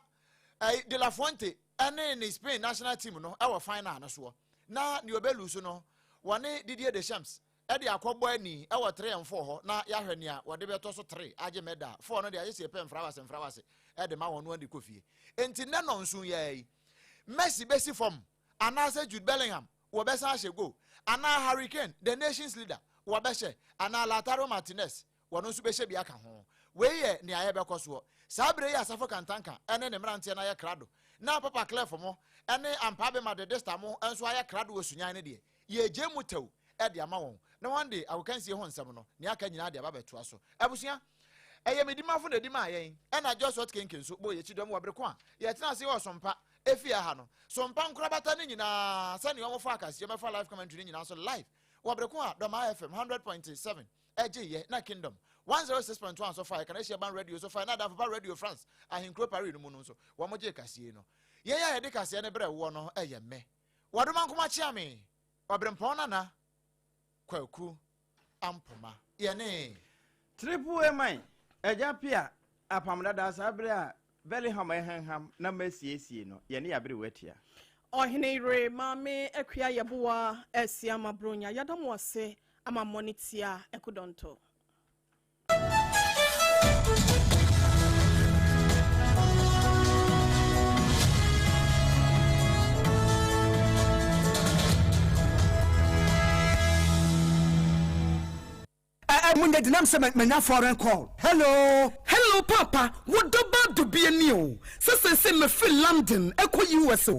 De La Fuente ene ne Spain national team no ɛwɔ final no so na ni obelu so no wɔne Didier Deschamps edi akɔbɔ ani ɛwɔ 3 and 4 ho na yahwɛ ne a wɔde bɛtɔ so 3 agye medal 4 no de ayɛ se pɛ mfrawase ɛde ma wɔn no andi kofie enti ne no nso yɛ Messi besi form anase Jude Bellingham wo bɛsa ahye go ana Harry Kane the nations leader wo bɛhye ana Lautaro Martinez wɔn nso bɛhye bi aka ho we yɛ ne ayɛ bɛkɔ so sabre yɛ asafo kantanka ɛne ne mrantie na yɛ krado na Papa Clef mo ɛne Ampabe Madedesta mo enso ayɛ krado wɔ sunyan ne de yɛ gye mutew ɛde ama wɔn na one day awokansie ho nsɛm no ne aka nyina de aba bɛtoa so abusua ɛyɛ medimafo na dima ayɛn ɛna Joshua Kenken so bo yɛ chidom wɔ breko a yɛ tena se wɔ sompa efia ha no sompa nkrabata ne nyina sɛ ne wɔn fa akase yɛ fa live commentary ne nyina so live wɔ breko a Doma FM 100.7 ɛgye yɛ na Kingdom 106.1 so far kana hye ban radio so far na da fa Radio France ahenkro Paris no mu no so wɔn gye kasie no yɛ yɛ de kasie ne brɛ wo no ɛyɛ me wɔdoma nkoma kyia me OBREMPONG-NANA KWAKU AMPOMAH yene triple amai eja pia APAM DADAA sabre a Bellingham ehenham na masiesie no yene yabre watia OHENEYERE mame akua YEBOAA esiama bronya yadamo ase ama monitia ekudonto Munde dinam se menya foreign call. Hello papa, what about to be a new? Se me feel London, eko US.